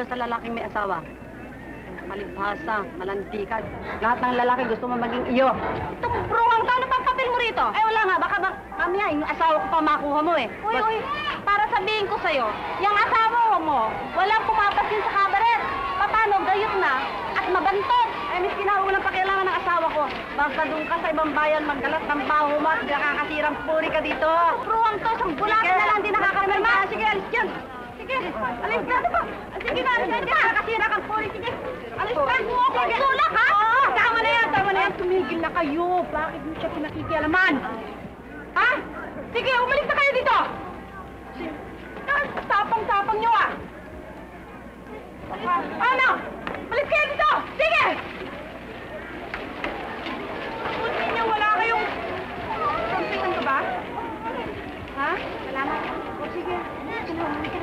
Sa lalaking may asawa. Malibhasa, malandikan. Lahat ng lalaki gusto mo maging iyo. Itong brungang to, ano pang papel mo rito? Eh wala nga, baka mamaya yung asawa ko pa makuha mo eh. Uy, para sabihin ko sa'yo, yung asawa mo, walang pumapasin sa kabaret. Paano, gayot na at mabantod. Eh miskin ako walang pakialangan ng asawa ko. Basta doon ka sa ibang bayan, maggalat ng baho mo at nakakasirang puri ka dito. Brungang to, isang bulatan na lang, di nakakamirma. Sige, alis dyan. Sige, alis ka na ba? Sige na, alis ka na. Nakakasira kang puri. Sige, alis ka. Magsulak, ha? Tama na yan, tama na yan. Tumigil na kayo. Bakit mo siya pinakikialaman? Ha? Sige, umalis na kayo dito. Tapang-tapang nyo, ah. Ano? Umalis kayo dito. Sige! Buti niyo, wala kayong... Kampitan ka ba? Ha? Salamat. O, sige. Sige, sige.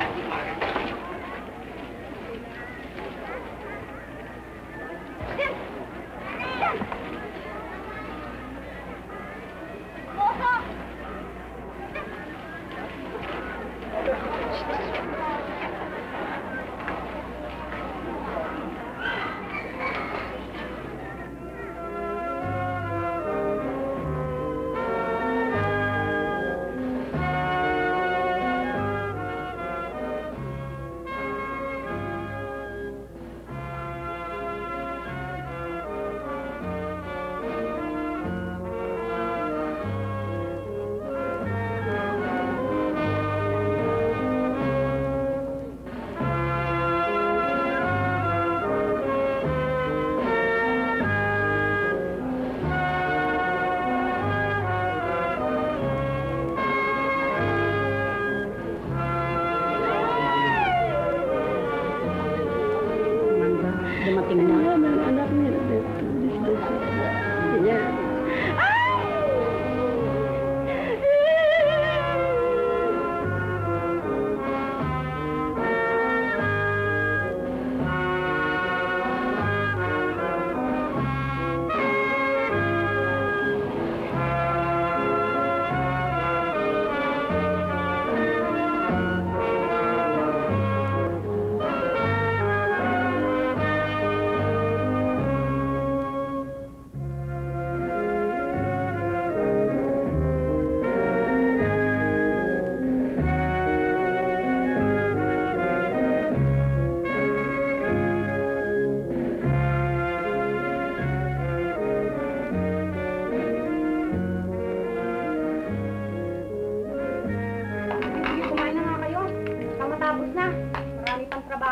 Moso!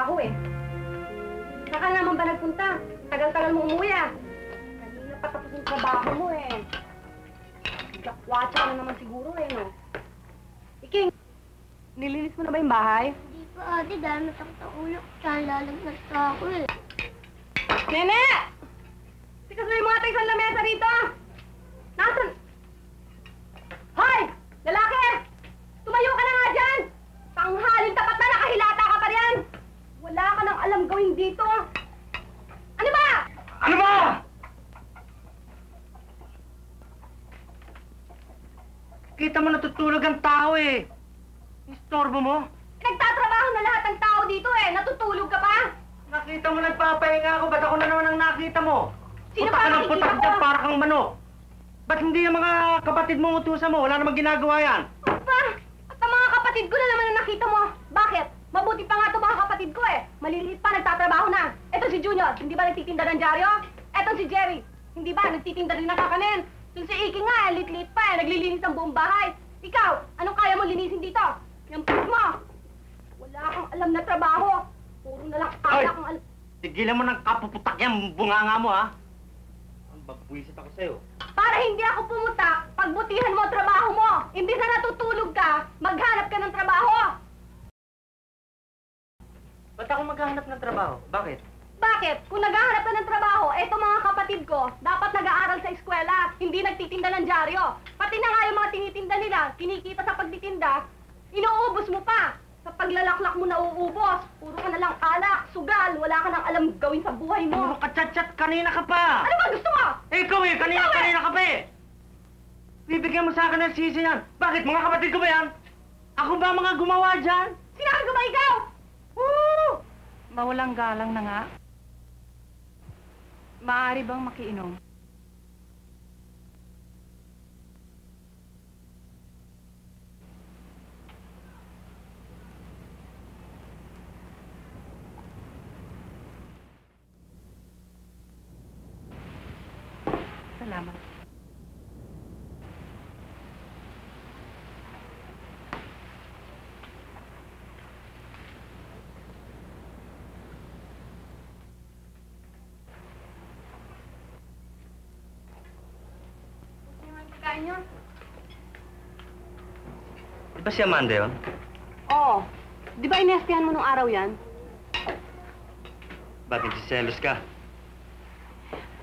trabaho eh. Saan ka naman ba nagpunta? Tagal-tagal mo umuwi ah. Kanina pa tapos yung trabaho mo eh. Jakwatsa ka na naman siguro eh, no? Iking, nilinis mo na ba yung bahay? Hindi pa, ate. Dahil natakot ang ulo. Kaya lalagnat pa ako eh. Nene! Sikasuhin mo nga tayo sa lamesa rito! Nasaan? Hoy! Lalaki! Tumayo ka na nga dyan! Panghalin tapat na, nakahilata ka pa riyan! Wala ka nang alam gawin dito! Ano ba? Ano ba? Kita mo natutulog ang tao eh. Istorbo mo? Nagtatrabaho na lahat ng tao dito eh! Natutulog ka pa! Nakita mo nagpapahinga ako, ba't ako na naman ang nakita mo? Sino Putak pa ka ng nakikita putak ko? dyan para kang manok. Ba't hindi yung mga kapatid mo utusan mo? Wala namang ginagawa yan. Pa! At ang mga kapatid ko na naman ang nakita mo! Bakit? Mabuti pa nga ito mga kapatid ko eh! Maliliit pa, nagtatrabaho na! Ito si Junior, hindi ba nagtitinda ng dyaryo? Eto si Jerry, hindi ba nagtitinda rin ng kakanin? Yung si Iki nga, lit-lit pa eh, naglilinis ng buong bahay. Ikaw, anong kaya mo linisin dito? Yung put mo! Wala kang alam na trabaho! Puro na lang Ay! kang alam... Tigilan mo ng kapuputak yan, bunganga mo ha. Ang babwisit ako sa'yo. Para hindi ako pumunta, pagbutihan mo ang trabaho mo! Imbis na natutulog ka, maghanap ka ng trabaho! Ba't ako maghahanap ng trabaho? Bakit? Bakit? Kung naghahanap ka ng trabaho, eto mga kapatid ko, dapat nag-aaral sa eskwela, hindi nagtitinda ng dyaryo. Pati na nga yung mga tinitinda nila, kinikita sa pagtitinda, inuubos mo pa. Sa paglalaklak mo nauubos, puro ka na lang alak, sugal, wala ka nang alam gawin sa buhay Puro mo. ka chat-chat, kanina ka pa! Ano ba gusto mo? Ikaw eh, kanina ka pa eh! Bibigyan mo sa akin ng sisi yan. Bakit? Mga kapatid ko ba yan? Ako ba mga gumawa dyan? Sinabi ko ba ikaw? Woo! Mawalang galang na nga. Maaari bang makiinom? Salamat. Kain yun? Di ba si Amanda yun? Oo. Di ba inestihan mo nung araw yan? Ba't nagsiselos ka?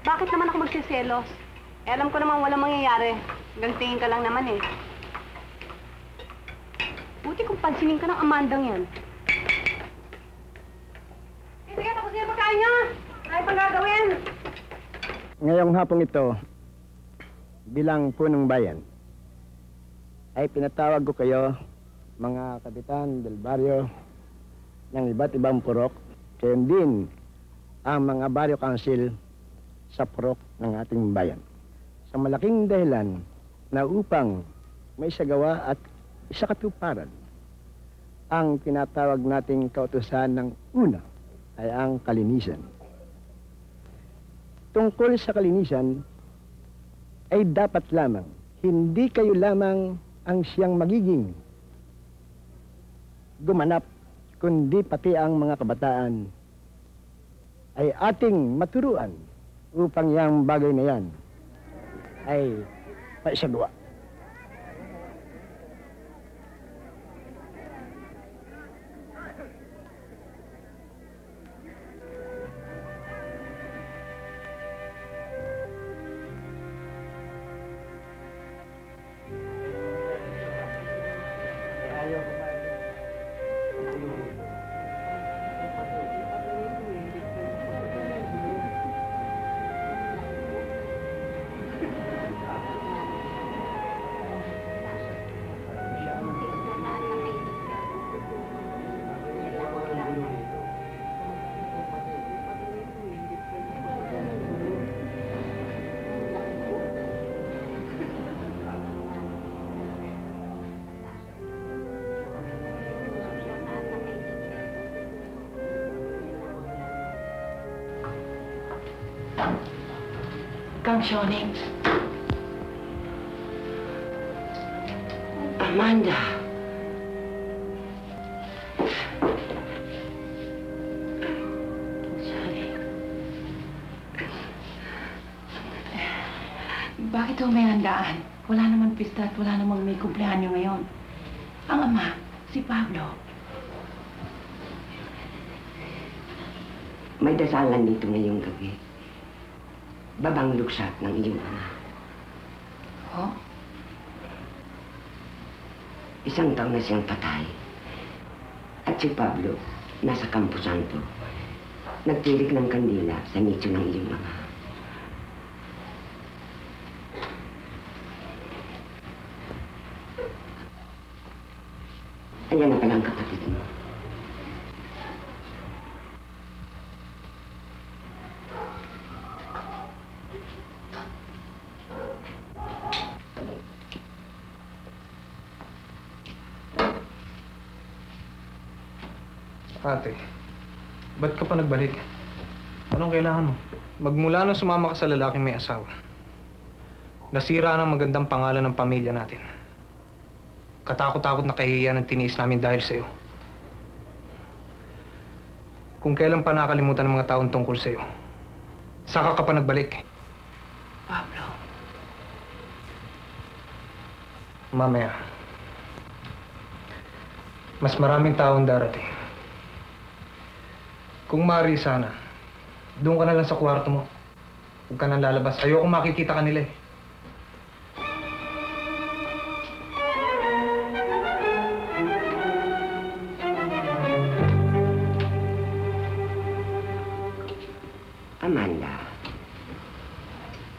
Bakit naman ako magsiselos? Eh, alam ko naman walang mangyayari. Hanggang tingin ka lang naman eh. Buti kung pansinin ka ng Amandang yan. Eh, sige, tapos na yung pagkain niya. Marami pang gagawin. Ngayong hapong ito, bilang punong bayan, ay pinatawag ko kayo, mga kapitan del barrio, ng iba't ibang purok, kayo din ang mga barrio council sa purok ng ating bayan. Sa malaking dahilan na upang may isagawa at isakatuparan ang tinatawag nating kautusan ng una ay ang kalinisan. Tungkol sa kalinisan, ay dapat lamang, hindi kayo lamang ang siyang magiging gumanap, kundi pati ang mga kabataan ay ating maturuan upang yung bagay na yan ay maisagawa. Kang Sioning. Amanda. Bakit ho may handaan? Wala naman pista at wala namang may kumplehanyo ngayon. Ang ama, si Pablo. May dasalan dito ngayong gabi. Babang luksat ng iyong ama. Ho? Isang taon na siyang patay. At si Pablo, nasa Campo Santo. Nagtirik ng kandila sa nicho ng iyong ama. Ayan na pala ang kapatid mo. Ate, ba't ka pa nagbalik? Anong kailangan mo? Magmula nung sumama ka sa lalaking may asawa, nasira ang magandang pangalan ng pamilya natin. Katakot-takot na kahihiyan ang tiniis namin dahil sa'yo. Kung kailan pa nakalimutan ng mga taong tungkol sa'yo, saka ka pa nagbalik. Pablo. Mamaya, mas maraming taong darating. Kung maaari sana, doon ka na lang sa kwarto mo. Huwag ka nang lalabas. Ayokong makikita ka nila eh. Amanda,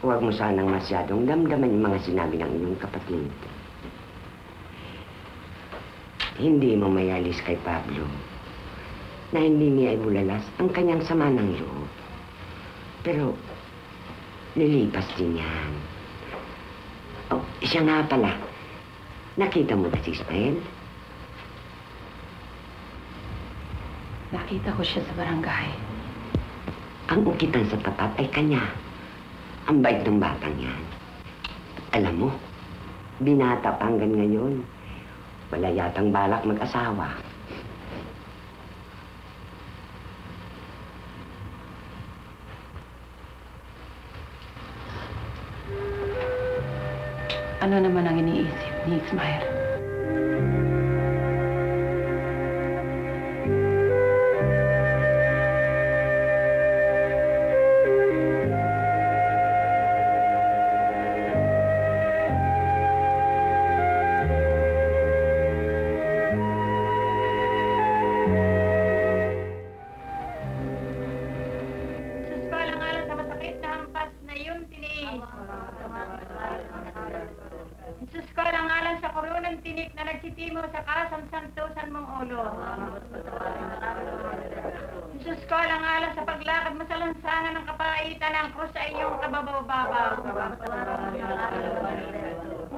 huwag mo sanang masyadong damdaman yung mga sinabi ng iyong kapatid. Hindi mo mayalis kay Pablo na hindi niya ibulalas ang kanyang sama ng loob. Pero, lilipas din yan. Oh, siya nga pala. Nakita mo ba si Ismael? Nakita ko siya sa barangay. Ang ukitan sa tapat ay kanya. Ang bait ng batang yan. Alam mo, binata pa hanggang ngayon. Wala yatang balak mag-asawa. Ano naman ang iniisip ni Ismael? Sus ko, alang-alang sa masakit na hampas na yun, tiniis. Sus ko, alang-alang sa kurunang tinik na nagsitimo sa kasamsantusan mong ulo. Sus ko, alang-alang sa paglakad mo sa lansangan ng kapaitan ng krus sa iyong kababaw-babaw.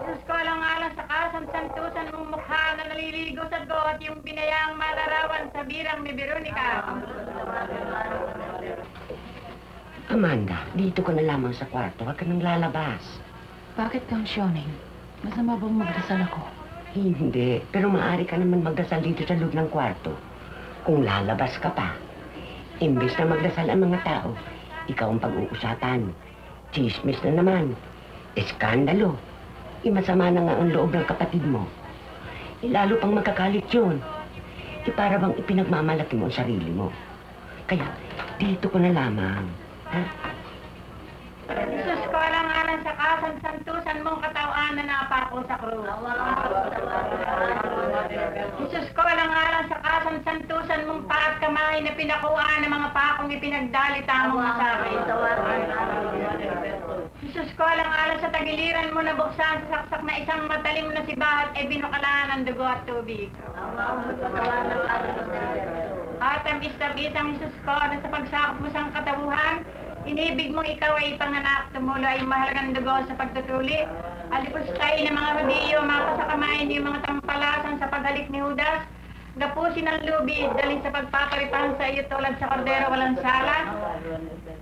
Sus ko, alang-alang sa kasamsantusan mong mukha na naliligo sa got yung binayaang malarawan sa birang ni Veronica. Amanda, dito ka na lamang sa kwarto. Huwag ka nang lalabas. Bakit kang Sioning? Masama bang magdasal ako? Hindi, pero maaari ka naman magdasal dito sa loob ng kwarto. Kung lalabas ka pa, imbes na magdasal ang mga tao, ikaw ang pag-uusapan. Chismis na naman. Eskandalo. Masama na nga ang loob ng kapatid mo. Lalo pang magkakalit yun. Para bang ipinagmamalaki mo ang sarili mo. Kaya, dito ko na lamang. Ha? Sus ko, alang-alang sa kasamsantusan mong katawan na napako sa krus. Sus ko, alang-alang sa kasamsantusan mong paat kamay na pinakuhaan ng mga pakong ipinagdalita mong masabi. Sus ko, alang-alang sa tagiliran mo na buksan sa saksak na isang matalim na sibahat ay binukalaan ng dugo at tubig. At ang istab-isang Sus ko na sa pagsakop mo sa katawuhan, inibig mong ikaw ay ipanganak, tumulo ay mahalagang dugo sa pagtutuli. Alipustay ng mga Hudiyo, mapasakamay niyo mga tampalasan sa paghalik ni Judas. Gapusin ang lubid, dalhin sa pagpaparipahan sa iyo tulad sa kordero walang sala.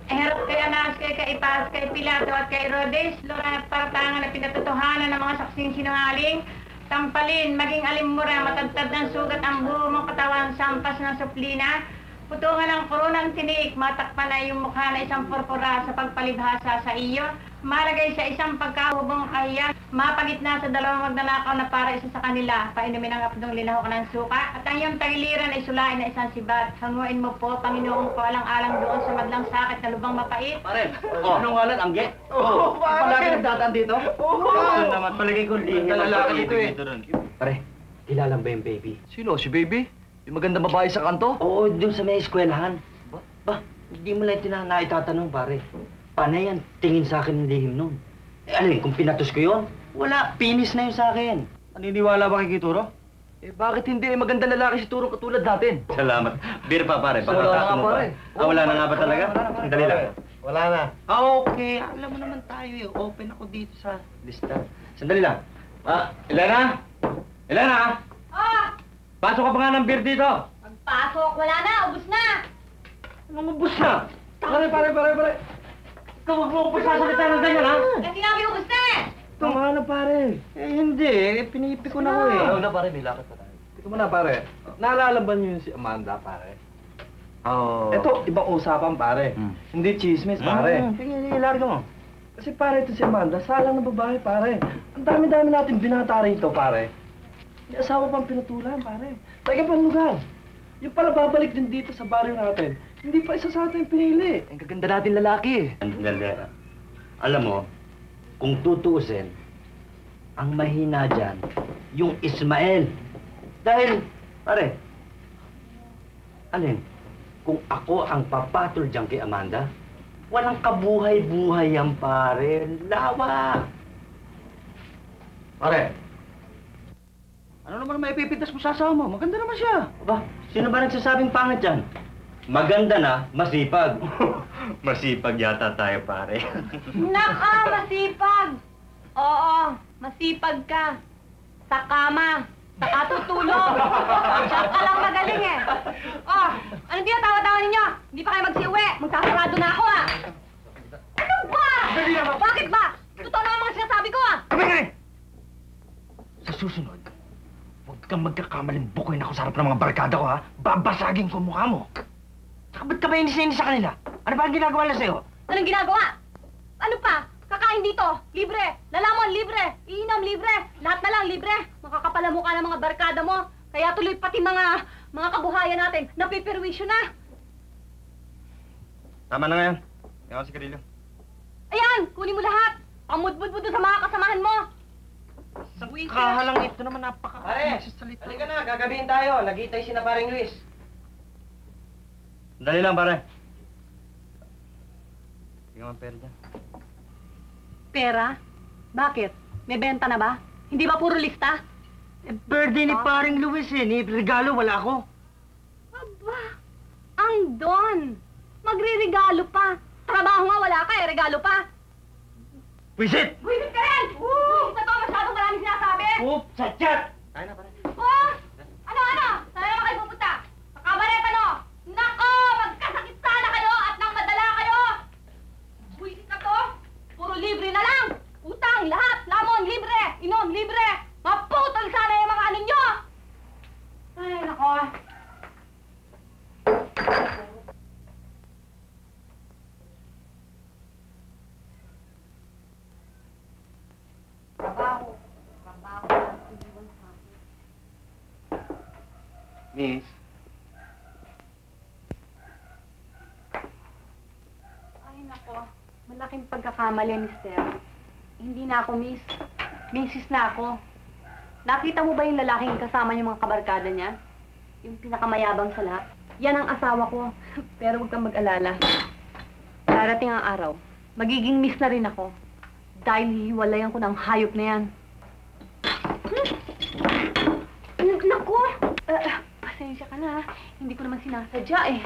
Eherot kay Anas, kay Kaipas, kay Pilato at kay Herodes, luran at paratangan na pinatutuhanan ng mga saksing sinungaling. Tampalin, maging alimura, matagtad ng sugat ang buo mong katawan, sampas ng suplina. Putungan ng kurunang tinik, matakpan na yung mukha na isang purpura sa pagpalibhasa sa iyo. Malagay sa isang pagkahubong kahiyan, mapagitna sa dalawang magnanakaw na para isa sa kanila, painumin ang apdong linahok ng suka, at ang iyong tagiliran ay sulain na isang sibat. Hanguin mo po, Panginoong ko alang-alang doon sa madlang sakit na lubang mapait. Pare, anong ngalan? Angge? Oo, palagi nagdataan dito? Oo. Ito naman, palagay ko lihim. Lalaki dito eh. Pare, kilala ba yung baby? Sino? Si Baby? Yung magandang babae sa kanto? Oo, doon sa may eskwelahan. Ba, hindi mo lang naitatanong, pare. Paano yan? Tingin sa akin ng lihim nun. Eh, alin, kung pinatos ko yun, wala, pinis na yun sa akin. Naniniwala ba kay Turo? Eh, bakit hindi? Magandang lalaki si Turo katulad natin. Salamat. Beer pa, pare. Wala na nga, pare. Wala na nga ba talaga? Sandali lang. Wala na. Okay, alam mo naman tayo eh. Open ako dito sa lista. Sandali lang. Elena? Elena? Ah! Pasok ka pa nga ng beer dito. Pagpasok, wala na, ubus na! Anong ubus na? Pare. Ikaw, huwag mo ako sasalita ng ganyan, ha? Eh, sinabi ubus na eh! Ito nga na, pare. Eh, hindi. Eh, pinipi ko na ko eh. na, pare. May lakad pa tayo. Ito mo na, pare. Naalala ba niyo yung si Amanda, pare? Oo. Ito, ibang usapan, pare. Hindi chismis, pare. Sige, larga mo. Kasi pare, ito si Amanda, salang na babae, pare. Ang dami-dami natin binata rito, pare. May asawa pang pinutulan, pare. Teka pang lugar. Yung pala babalik din dito sa baryo natin. Hindi pa isa sa atin pinili. Ang gaganda natin lalaki. Alam mo, kung tutuusin, ang mahina dyan, yung Ismael. Dahil, pare, alin, kung ako ang papatol dyan kay Amanda, walang kabuhay-buhay yan, pare. Lawa! Pare, ano naman may pipitas mo sa asawa mo? Maganda naman siya. Aba, sino ba nagsasabing pangit dyan? Maganda na, masipag. Masipag yata tayo, pare. Naka, masipag! Oo, masipag ka. Sa kama, sa katutulog. Siya ka lang magaling eh. Oh, anong tinatawa-tawa ninyo? Hindi pa kayo magsiuwi. Magsasarado na ako ah. Ano ba? Bakit ba? Totoo naman mga sinasabi ko ah. Sa susunod, huwag kang magkakamaling bukoy na ako sa harap ng mga barkada ko, ha? Babasagin ko mukha mo. Saka ba't ka ba inis sa kanila? Ano ba ang ginagawa nila sa'yo? Anong ginagawa? Ano pa? Kakain dito, libre. Lalamon, libre. Iinom, libre. Lahat na lang, libre. Makakapala mukha ng mga barkada mo. Kaya tuloy pati mga kabuhayan natin, napipirwisyo na. Tama na ngayon. Ikaw si Carillo. Ayan, kunin mo lahat. Pamudbud mo doon sa mga kasamahan mo. Kahalang ito naman napaka... Pare, halika na, gagabihin tayo. Nagitay si na paring Luis. Sandali lang, pare. Tingnan mo ang pera dyan. Pera? Bakit? May benta na ba? Hindi ba puro lista? Eh, birthday ni paring Luis eh. Ni regalo, wala ako. Aba, ang Don. Magre-regalo pa. Trabaho nga wala ka eh, regalo pa. Visit! Buisit ka rin! Buisit na to, masyadong maraming sinasabi. Oop, sa chat! Tayo na, pare. Oh! Ano? Saan naman kayo pupunta? Sa kabaret ano? Nako! Magkasakit sana kayo at nang madala kayo! Buisit na to! Puro libre na lang! Utang, lahat! Lamon, libre! Inom, libre! Maputol sana yung mga ano nyo! Ay, nako! Trabaho. Miss? Ay, nako. Malaking pagkakamali, mister. Hindi na ako, miss. Mrs. na ako. Nakita mo ba yung lalaking kasama yung mga kabarkada niya? Yung pinakamayabang sa lahat? Yan ang asawa ko. Pero huwag kang mag-alala. Darating ang araw. Magiging miss na rin ako. Dahil hiwalayan ko ng hayop na yan. Naku! Pasensya ka na. Hindi ko naman sinasadya eh.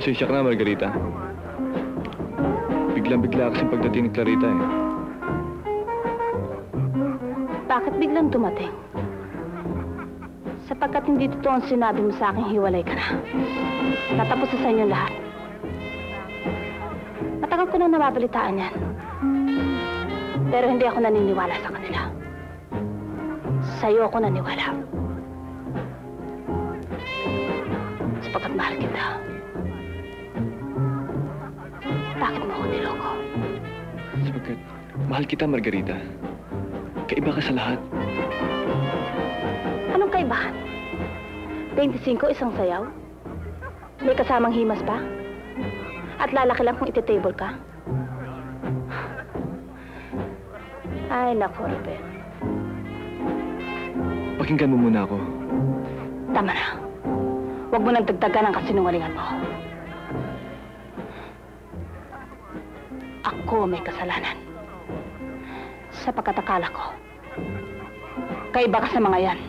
Pasensya ka na, Margarita. Biglang-bigla kasing pagdating ni Clarita eh. Bakit biglang dumating? Sapagkat hindi totoo ang sinabi mo sa akin, hiwalay ka na. Tatapos na sa inyo lahat. Matagal ko nang nababalitaan yan. Pero hindi ako naniniwala sa kanila. Sa'yo ako naniwala. Sapagkat mahal kita. Bakit mo ako niloko? Sapagkat mahal kita, Margarita. Kaiba ka sa lahat. Anong kaibahan? 25 isang sayaw? May kasamang himas pa? At lalaki lang kung iti-table ka? Ay, naku, Ruben. Pakinggan mo muna ako. Tama na. Huwag mo nang dagdagan ang kasinungalingan mo. Ako may kasalanan. Sapagkat akala ko, kaiba ka sa mga yan.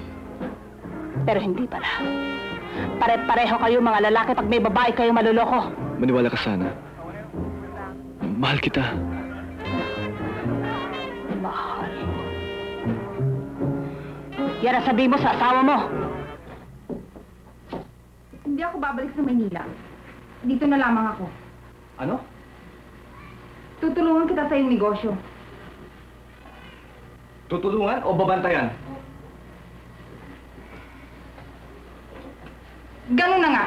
Pero hindi pala. Pare-pareho kayo mga lalaki pag may babae kayo maluloko. Maniwala ka sana. Mahal kita. Mahal. Yan ang sabihin mo sa asawa mo. Hindi ako babalik sa Maynila. Dito na lamang ako. Ano? Tutulungan kita sa iyong negosyo. Tutulungan o babantayan? Ganun na nga.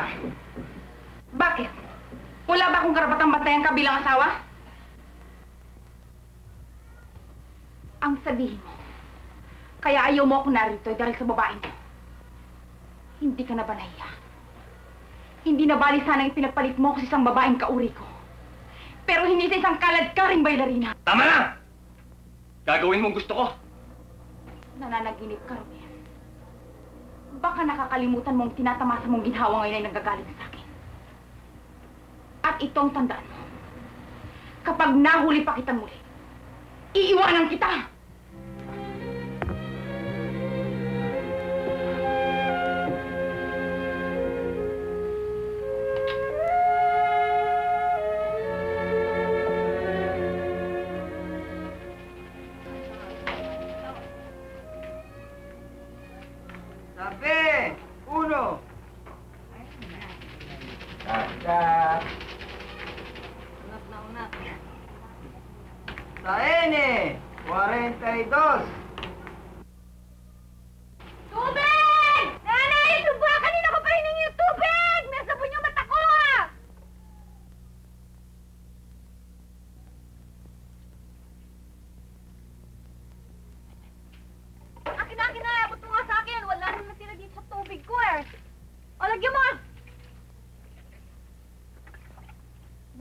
Bakit? Wala ba akong karapatang bantayan ka bilang asawa? Ang sabihin mo, kaya ayaw mo ako narito dahil sa babae mo. Hindi ka na ba nahiya? Hindi na bali sana yung pinagpalit mo ako sa isang babaeng kauri ko. Pero hindi sa isang kalad-karing bailarina. Tama na! Gagawin mo ang gusto ko. Nananaginip ka, Ruben. Baka nakakalimutan mong tinatamasa mong ginhawa ngayon ay nagagalit sa akin. At itong tandaan mo, kapag nahuli pa kita muli, iiwanan kita! Sabi! Uno! Kaka! Unat na unat. Sa N! 42! Tubig! Nanay! Suba! Kanina ko pa hiningi yung tubig! Nasabon yung mata ko! Akin na! Abot mo nga sa akin! Wala nang natira dito sa tubig ko eh! O, lagyan mo!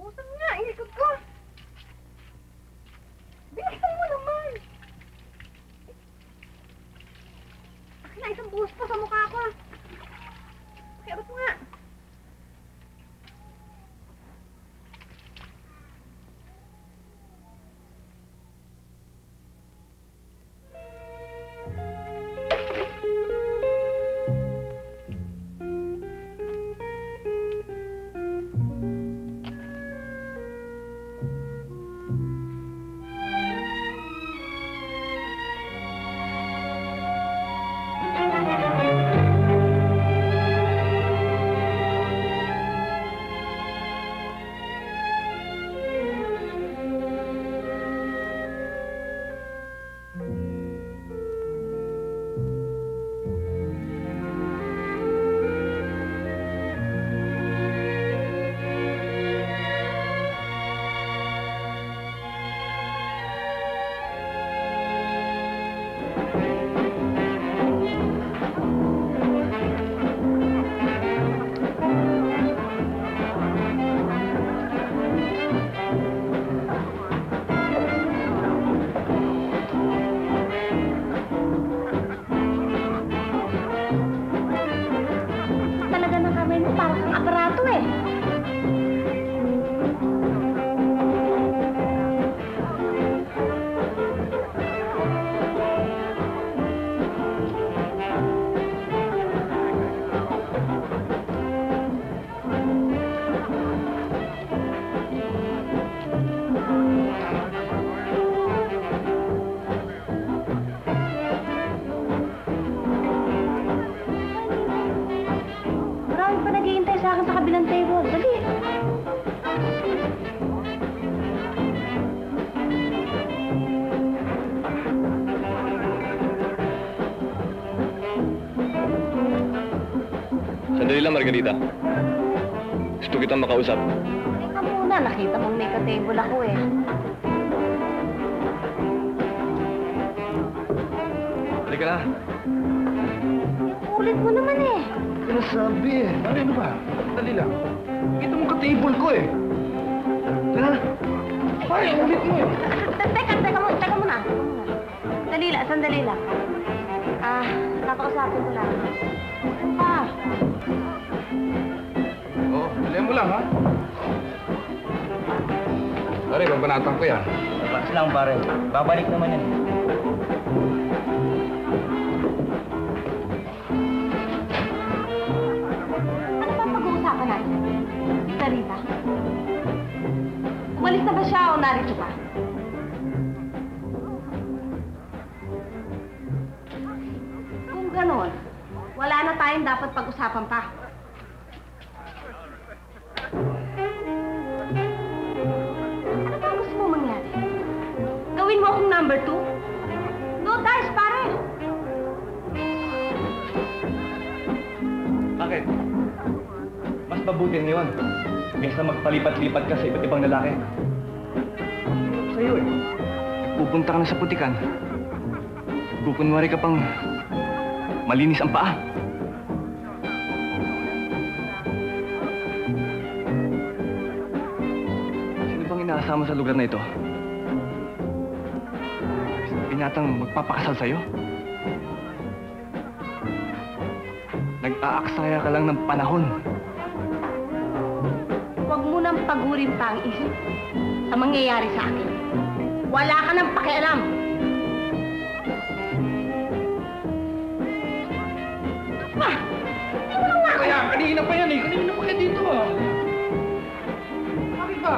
Busan nga! Ilikod ko! Bilisan mo naman! Akin na! Isang buhos pa sa mukha ko! Kaya abot mo nga! Sandali lang, Margarita. Gusto kitang makausap. Teka muna, nakita mong may ka-table ako eh. Halika na. Ulit mo naman eh. Sinasabi eh. Ano ba? Dali lang. Kita mo ka-table ko eh. Tara. Ay, ulit mo eh. Teka muna. Sandali lang. Napakausapin ko lang. Ano ka? Oo, dali mo lang, ha? Pare, babanatan ko yan. Relax lang, pare. Babalik naman yan. Ano ba pag-uusapan natin? Si Rita? Umalis na ba siya o narito pa? Kung ganon, wala na tayong dapat pag-usapan pa. Ano ba gusto mo mangyari? Gawin mo akong number 2? No dice, pare! Bakit? Mas mabuti ngayon. Kaysa magpalipat-lipat ka sa iba't ibang lalaki. Sa'yo eh. Pupunta ka na sa putikan. Kukunwari ka pang malinis ang paa. Sino bang inaasama sa lugar na ito? Binatang magpapakasal sa'yo? Nag-aaksaya ka lang ng panahon. Huwag mo nang pagurin pa ang isip sa mangyayari sa akin. Wala ka nang pakialam. Ma! Hindi mo lang Kaya, kanina pa yan eh. Kanina pa kayo dito, ah. Bakit ba?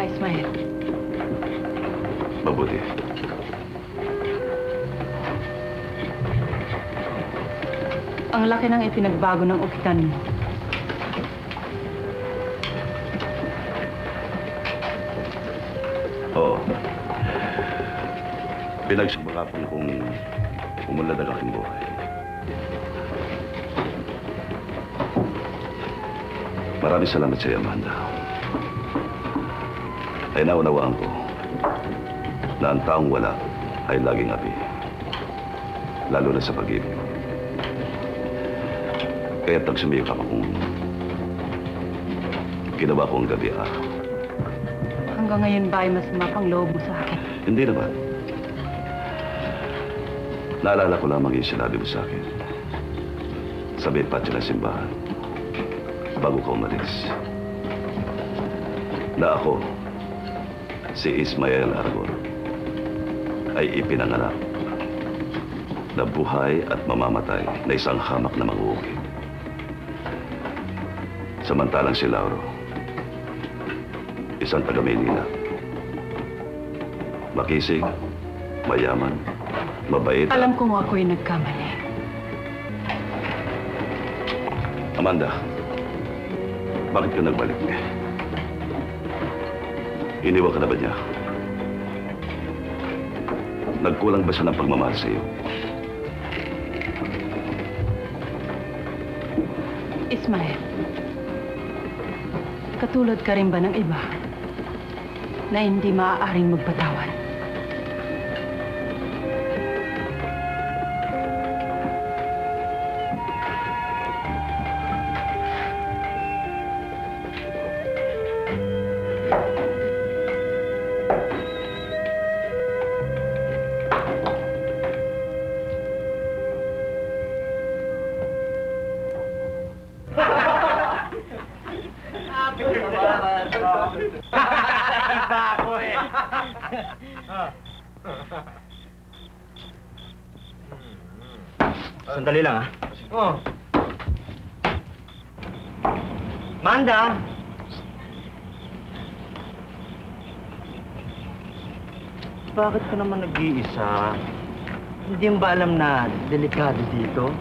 Ismael. Mabuti. Ang laki ng ipinagbago ng upitan mo. Oo. Pinagsabakapan kong umunlad ang aking buhay. Maraming salamat sa iyo, Amanda. Ay naunawaan ko na ang taong wala ay laging api. Lalo na sa pag-ibig. Kaya't nagsumiyakap akong ginawa ko ang gabi-araw. Hanggang ngayon ba ay masama pang loob mo sa akin? Hindi naman. Naalala ko lamang yung sinabi mo sa akin. Sa may patio ng simbahan. Bago ka umalis. Na ako, si Ismael Aragon, ay ipinanganak na buhay at mamamatay na isang hamak na mag-uukit. Samantalang si Lauro, isang taga-Maynila. Makisig, mayaman, mabait. Alam kong ako'y nagkamali. Amanda, bakit ka nagbalik? Iniwan ka na ba niya? Nagkulang ba siya ng pagmamahal sa iyo? Ismael, katulad ka rin ba ng iba na hindi maaaring magpatawad? Sandali lang, ha? Oh. Manda! Bakit ka naman nag-iisa? Hindi mo ba alam na delikado dito?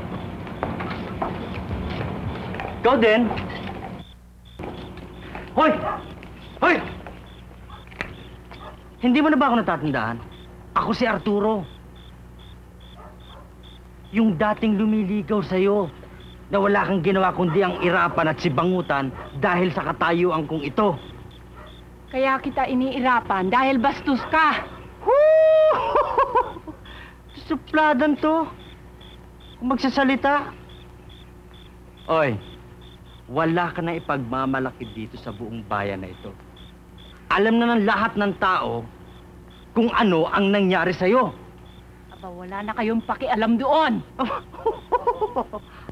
Ikaw din? Hoy! Hoy! Hindi mo na ba ako natatandaan? Ako si Arturo. Yung dating lumiligaw sa'yo na wala kang ginawa kundi ang irapan at sibangutan dahil sa katayuan kong ito. Kaya kita iniirapan dahil bastos ka. Supladan to. Kung magsasalita. Oy, wala ka na ipagmamalaki dito sa buong bayan na ito. Alam na ng lahat ng tao kung ano ang nangyari sa'yo. Aba, wala na kayong pakialam doon.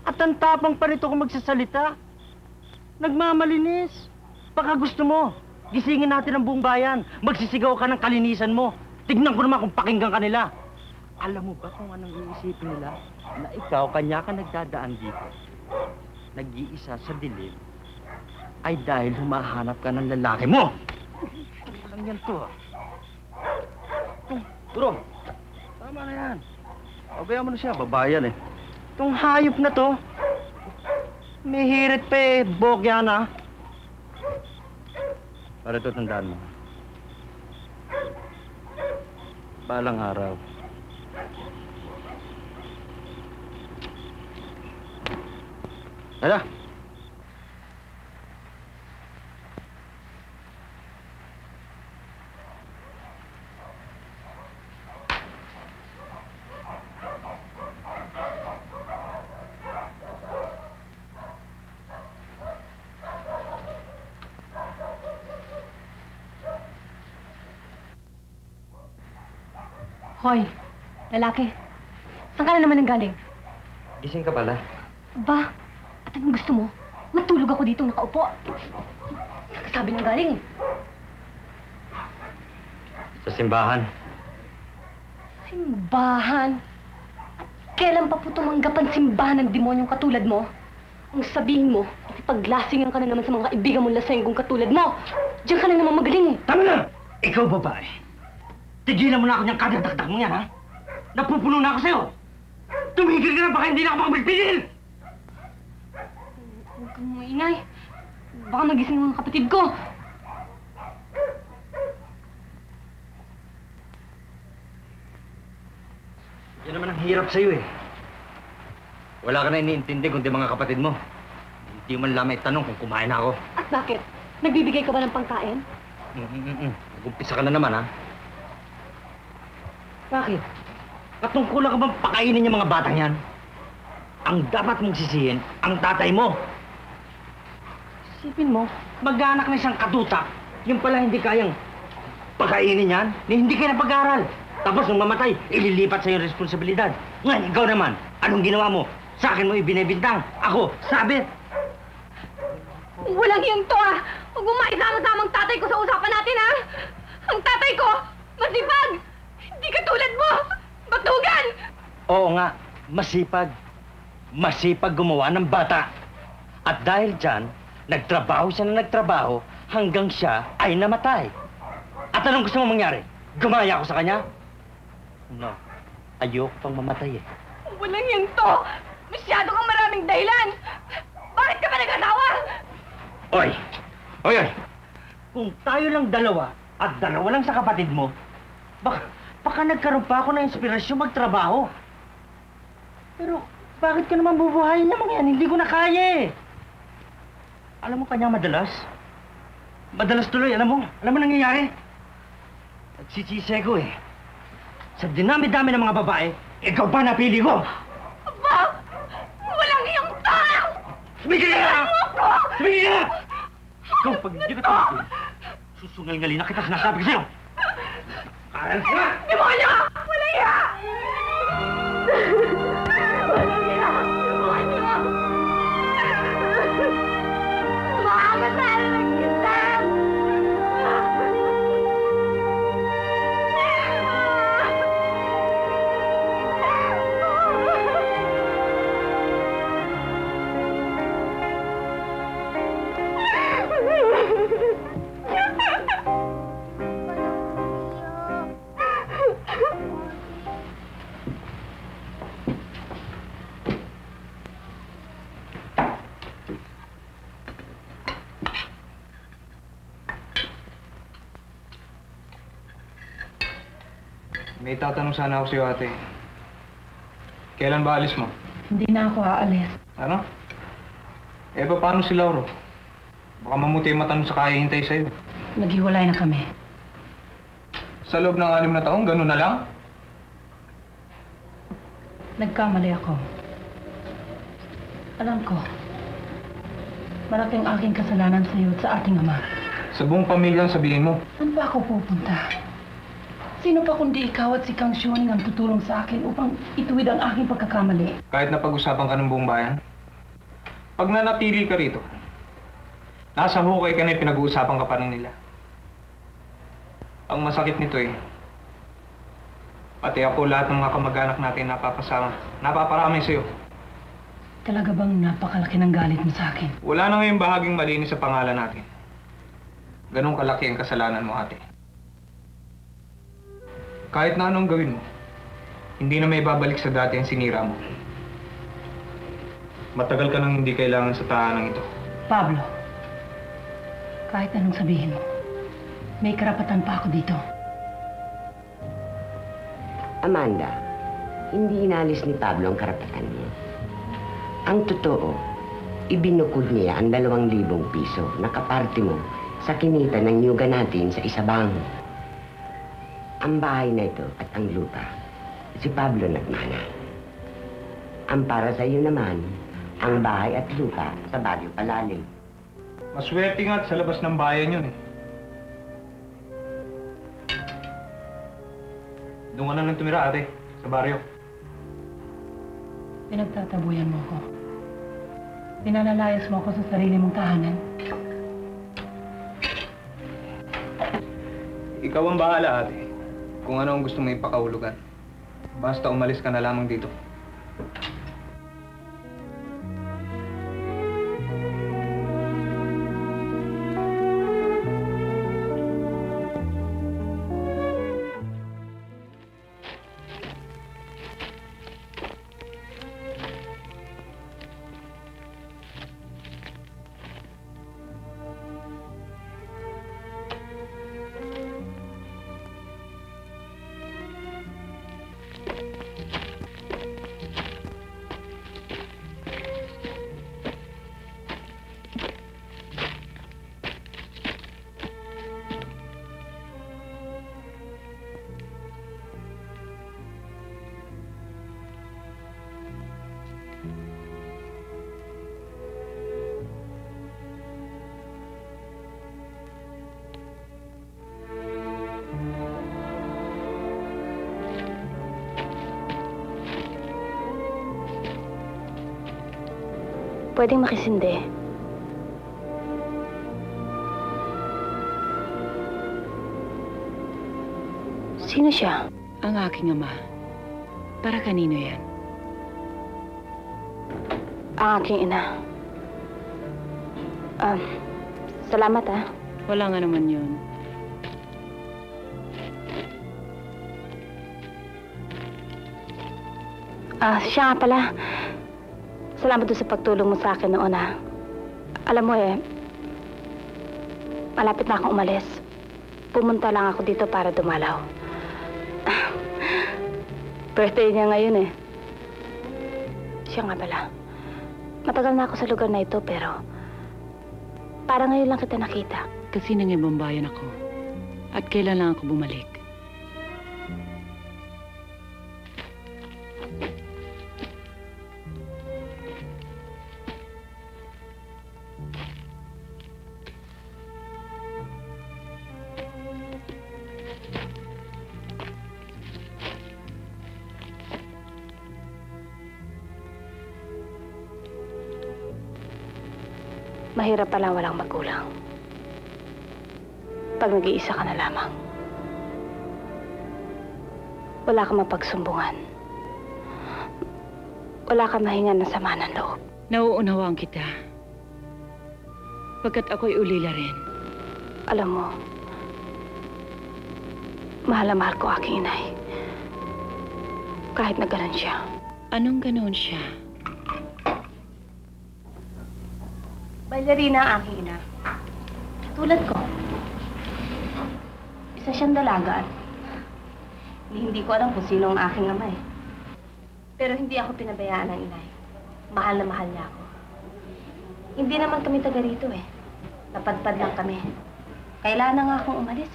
At ang tapang pa rito kung magsasalita. Nagmamalinis. Baka gusto mo, gisingin natin ang buong bayan. Magsisigaw ka ng kalinisan mo. Tignan ko naman kung pakinggan ka nila. Alam mo ba kung anong iisipin nila? Na ikaw, kanya ka nagdadaan dito. Nag-iisa sa dilim ay dahil humahanap ka ng lalaki mo. Walang yan to, ah. Turo, tama na yan. Pabayaan mo na siya, babayan eh. Itong hayop na to, may hirit pa eh, bokya na. Para ito, tandaan mo. Balang araw. Hala! Hoy, lalaki. Saan ka na naman galing? Gising ka pala. Ba, at anong gusto mo? Matulog ako dito nakaupo. Sabi ng galing. Sa simbahan. Simbahan? Kailan pa po tumanggap ang simbahan ng demonyong katulad mo? Ang sabihin mo, ipaglasingan ka na naman sa mga kaibigan mong lasenggong katulad mo. Diyan ka na naman magaling. Tama na! Ikaw, babae. Tigilan mo na ako niyang kadagdagdag mo yan, ha? Napupuno na ako sa'yo! Tumigil ka na, baka hindi na ako makapagpigil! Huwag kang maingay. Baka magising ang mga kapatid ko. Yan naman ang hirap sa'yo, eh. Wala ka na iniintindi kundi mga kapatid mo. Hindi man lamang itanong kung kumain na ako. At bakit? Nagbibigay ka ba ng pangkain? Nag-umpisa ka na naman, ha? Bakit? Katungkulan ka bang pakainin yung mga batang yan? Ang dapat mong sisihin, ang tatay mo. Isipin mo, mag-anak na isang katutak, yung pala hindi kayang pagkainin yan, hindi kayo napag-aral. Tapos nung mamatay, ililipat sa yung responsibilidad. Ngayon, ikaw naman, anong ginawa mo? Sa akin mo ibinibintang. Ako, sabi. Walang yung to, ah! Huwag mo maisama-sama ang tatay ko sa usapan natin, ha? Ang tatay ko, masipag! Hindi katulad mo! Batugan! Oo nga, masipag. Masipag gumawa ng bata. At dahil dyan, nagtrabaho siya na nagtrabaho hanggang siya ay namatay. At anong gusto mo mangyari? Gumaya ako sa kanya? No, ayoko pang mamatay eh. Walang yung to! Masyado kang maraming dahilan! Bakit ka ba nag-asawa? Oy! Oy, oy! Kung tayo lang dalawa at dalawa lang sa kapatid mo, baka nagkaroon pa ako ng inspirasyon magtrabaho. Pero bakit ka naman bubuhayin naman yan? Hindi ko na kaya eh. Alam mo kanya madalas? Madalas tuloy, alam mo nangyayari? Nagsisisi ko eh. Sa dinami-dami ng mga babae, ikaw pa napili ko! Aba! Walang iyong tao! Sumigil ka na! Sumigil ka na! Ikaw, pag hindi ka tumigil, susungal-ngali na kita sinasabi ko sa'yo! Karal ka! Demonyo! Walang iya! Walang iya! Demonyo! Makakasala lang kita! May tatanong sana ako sa'yo, ate. Kailan ba alis mo? Hindi na ako aalis. Ano? Eh, paano si Lauro? Baka mamuti yung matanong sa kaya hintay sa'yo. Naghiwalay na kami. Sa loob ng 6 na taon, ganun na lang? Nagkamali ako. Alam ko, malaking aking kasalanan sa iyo at sa ating ama. Sa buong pamilya ang sabihin mo. Saan ba ako pupunta? Sino pa kundi ikaw at si Kang Sioning ang tutulong sa akin upang ituwid ang aking pagkakamali? Kahit napag-usapan ka ng buong bayan, pag nanatili ka rito, nasa hukay ka na pinag-uusapan ka pa rin nila. Ang masakit nito eh, pati ako lahat ng mga kamag-anak natin napaparami sa'yo. Talaga bang napakalaki ng galit mo sa akin? Wala na ngayong bahaging malinis sa pangalan natin. Ganong kalaki ang kasalanan mo, ate. Kahit na anong gawin mo, hindi na may babalik sa dati ang sinira mo. Matagal ka nang hindi kailangan sa tahanang ito. Pablo, kahit anong sabihin mo, may karapatan pa ako dito. Amanda, hindi inalis ni Pablo ang karapatan niya. Ang totoo, ibinukod niya ang 2,000 piso na kaparte mo sa kinita ng nyuga natin sa Isabang. Ang bahay na ito at ang lupa, si Pablo nagmana. Ang para sa iyo naman, ang bahay at lupa sa Baryo Palalim. Maswerte nga sa labas ng bayan yun eh. Doon ka na lang tumira, ate, sa baryo. Pinagtatabuyan mo ko. Pinalalayas mo ako sa sarili mong tahanan. Ikaw ang bahala, ate. Kung ano ang gusto mo ipakahulugan. Basta umalis ka na lamang dito. pwedeng makisindi. Sino siya? Ang aking ama. Para kanino yan? Ang aking ina. Salamat ah. Wala nga naman yun. Siya nga pala. Salamat doon sa pagtulong mo sa akin noon ah. Alam mo malapit na akong umalis. Pumunta lang ako dito para dumalaw. Birthday niya ngayon Siya nga pala. Matagal na ako sa lugar na ito pero parang ngayon lang kita nakita. Kasi nang ibang bayan ako. At kailan lang ako bumalik. Mahirap pala walang magulang. Pag nag-iisa ka na lamang. Wala kang mapagsumbungan. Wala kang mahingan ng sama ng loob. Nauunawaan kita. Pagkat ako'y ulila rin. Alam mo, mahal na mahal ko aking inay. Kahit na ganun siya. Anong ganoon siya? Bailarina ang aking ina. Tulad ko. Isa siyang dalaga at hindi ko alam kung sino ang aking ama Pero hindi ako pinabayaan ng inay. Mahal na mahal niya ako. Hindi naman kami taga rito Napadpad lang kami. Kailangan na nga akong umalis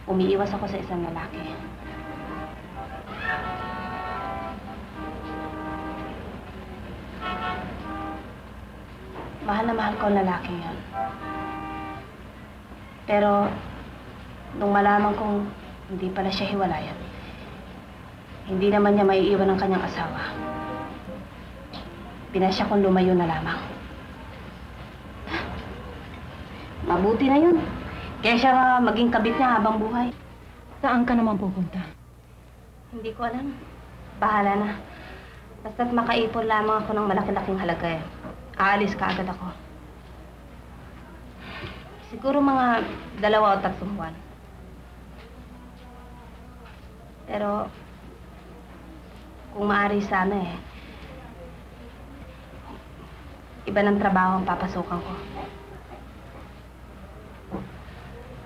Umiiwas ako sa isang lalaki. Mahal na mahal ko ang lalaking yun. Pero, nung malaman kong hindi pala siya hiwalayan, hindi naman niya maiiwan ang kanyang asawa. Pinasya kong lumayo na lamang. Mabuti na yun. Kaya siya maging kabit niya habang buhay. Saan ka naman pupunta? Hindi ko alam. Bahala na. Basta't makaipon lamang ako ng malaki-laking halaga aalis ka agad ako. Siguro mga 2 o 3 buwan. Pero, kung maaari sana iba ng trabaho ang papasukan ko.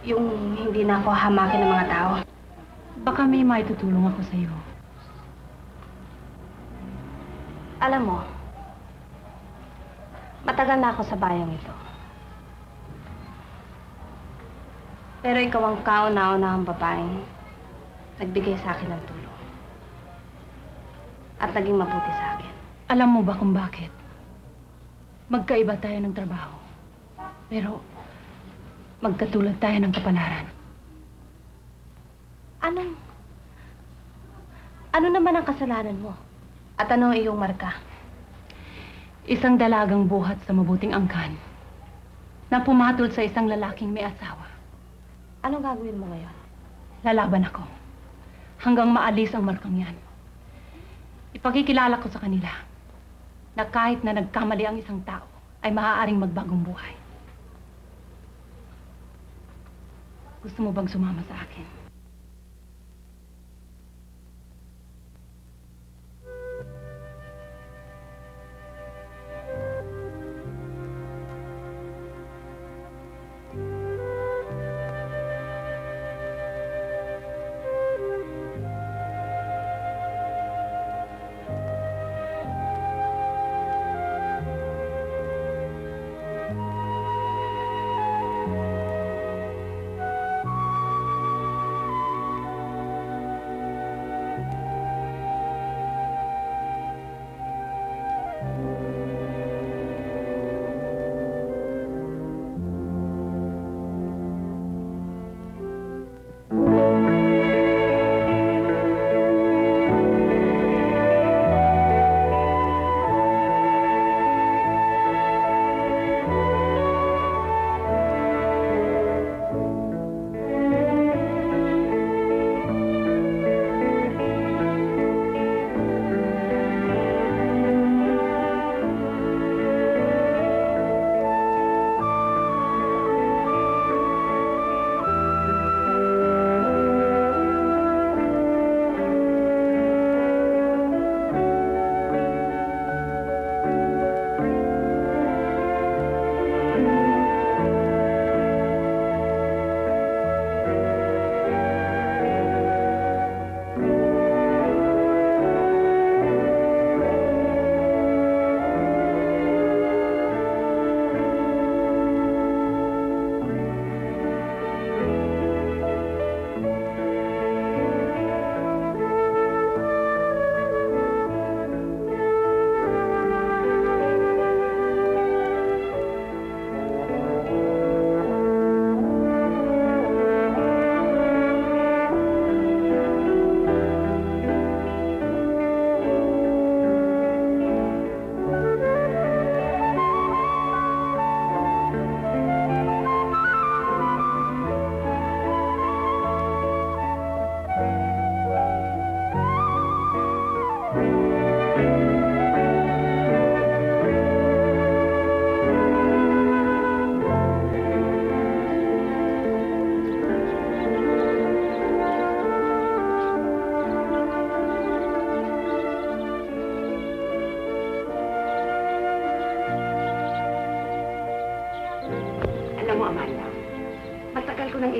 Yung hindi na ako hamakin ng mga tao. Baka may maitutulong ako sa'yo. Alam mo, matagal na ako sa bayang ito. Pero ikaw ang kauna-unahang babaeng nagbigay sa akin ng tulong. At naging mabuti sa akin. Alam mo ba kung bakit? Magkaiba tayo ng trabaho. Pero magkatulad tayo ng kapalaran. Ano naman ang kasalanan mo? At ano ang iyong marka? Isang dalagang buhat sa mabuting angkan na pumatol sa isang lalaking may asawa. Anong gagawin mo ngayon? Lalaban ako hanggang maalis ang markang yan. Ipakikilala ko sa kanila na kahit na nagkamali ang isang tao ay maaaring magbagong buhay. Gusto mo bang sumama sa akin?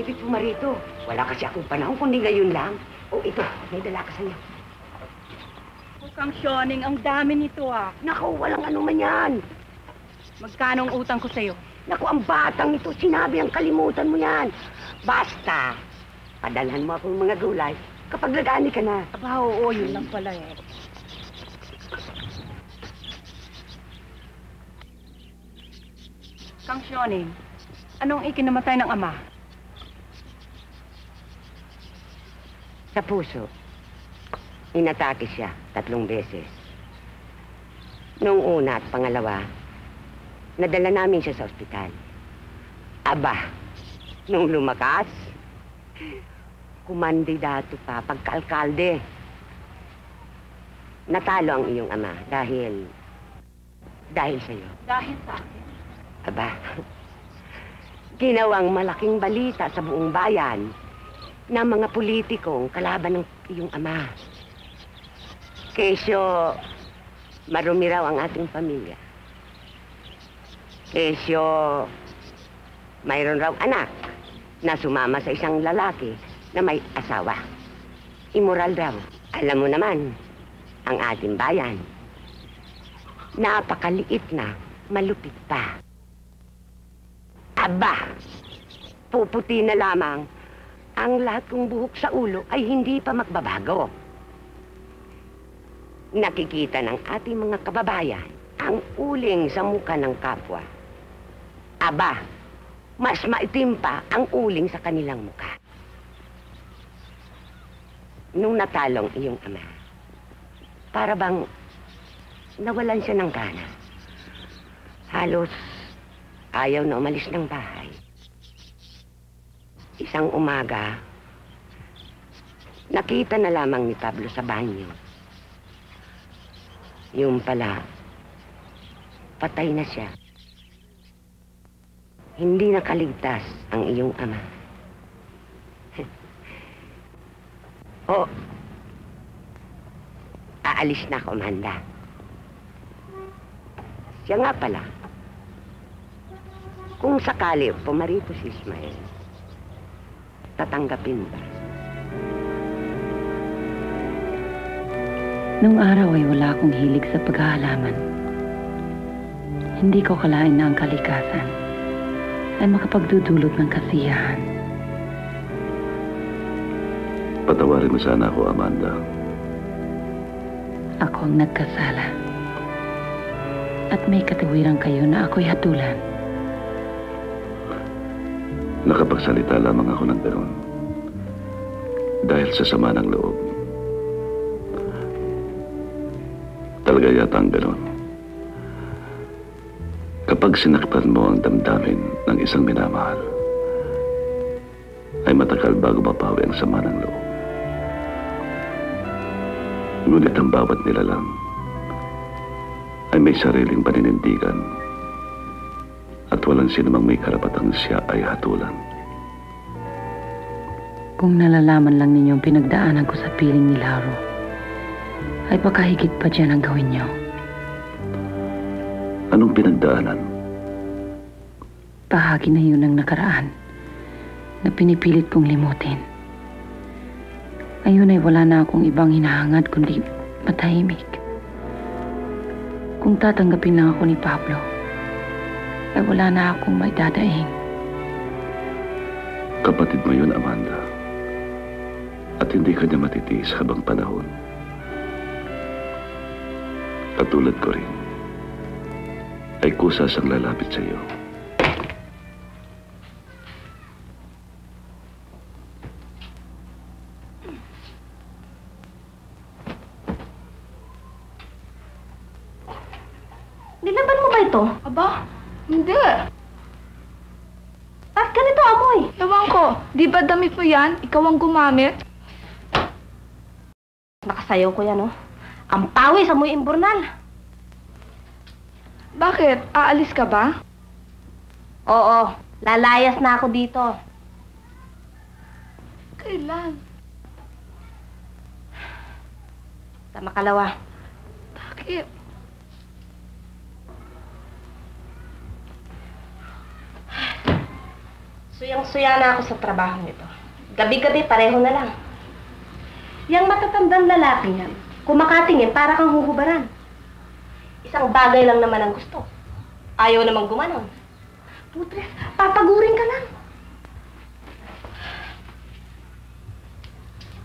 ipit mo marito. Wala kasi akong panahon, kundi ngayon lang. O ito, may dala ka sa'yo. Kang Sioning, ang dami nito ah. Naku, walang ano man yan. Magkano ang utang ko sa'yo? Naku, ang batang ito, sinabi ang kalimutan mo yan. Basta, padalhan mo akong mga gulay kapag nag-ani ka na. Aba, oo, yun lang pala eh. Kang Sioning, anong ikinamatay ng ama? Sa puso, inatake siya 3 beses. Noong una at pangalawa, nadala namin siya sa ospital. Aba, nung lumakas, kumandidato pa pagka-alkalde. Natalo ang iyong ama dahil sa'yo. Dahil sa akin? Aba, ginawang malaking balita sa buong bayan na mga politikong kalaban ng iyong ama. Kesyo, marumi raw ang ating pamilya. Kesyo, mayroon raw anak na sumama sa isang lalaki na may asawa. Immoral raw. Alam mo naman, ang ating bayan, napakaliit na, malupit pa. Aba, puputi na lamang ang lahat kong buhok sa ulo ay hindi pa magbabago. Nakikita ng ating mga kababayan ang uling sa muka ng kapwa. Aba, mas maitim pa ang uling sa kanilang muka. Nung natalong iyong ama, para bang nawalan siya ng gana. Halos ayaw na umalis ng bahay. Isang umaga, nakita na lamang ni Pablo sa banyo. Yung pala, patay na siya. Hindi nakaligtas ang iyong ama. O, aalis na ako, Amanda. Siya nga pala, kung sakali pumarito si Ismael, tatanggapin ba? Nung araw ay wala akong hilig sa paghahalaman. Hindi ko kalain na ang kalikasan ay makapagdudulot ng kasiyahan. Patawarin mo sana ako, Amanda. Ako ang nagkasala. At may katiwiran kayo na ako'y hatulan. Nakapagsalita lamang ako ng gano'n dahil sa sama ng loob. Talaga yata ang gano'n. Kapag sinaktan mo ang damdamin ng isang minamahal, ay matagal bago mapawi ang sama ng loob. Ngunit ang bawat nilalang ay may sariling paninindigan at walang sinumang may karapatang siya ay hatulan. Kung nalalaman lang ninyong pinagdaanan ko sa piling ni Lauro, ay baka higit pa dyan ang gawin niyo. Anong pinagdaanan? Bahagi na yun ng nakaraan na pinipilit kong limutin. Ngayon ay wala na akong ibang hinahangad kundi matahimik. Kung tatanggapin lang ako ni Pablo, ay wala na akong may dadaing. Kapatid mo yun, Amanda. At hindi ka niya matitiis habang panahon. Katulad ko rin, ay kusa siyang lalapit sa iyo. Nilaban mo ba ito? Aba, hindi. Bakit ganito amoy? Ewan ko, di ba damit mo yan? Ikaw ang gumamit? Nakasayaw ko yan, oh. Ang pawis, amoy imburnal. Bakit? Aalis ka ba? Oo, lalayas na ako dito. Kailan? Sa makalawa. Bakit? Suyang-suya na ako sa trabaho nito. Gabi-gabi, pareho na lang. Yang matatandang lalaki yan, kumakatingin para kang huhubaran. Isang bagay lang naman ang gusto. Ayaw namang gumanon. Putres, papagurin ka lang.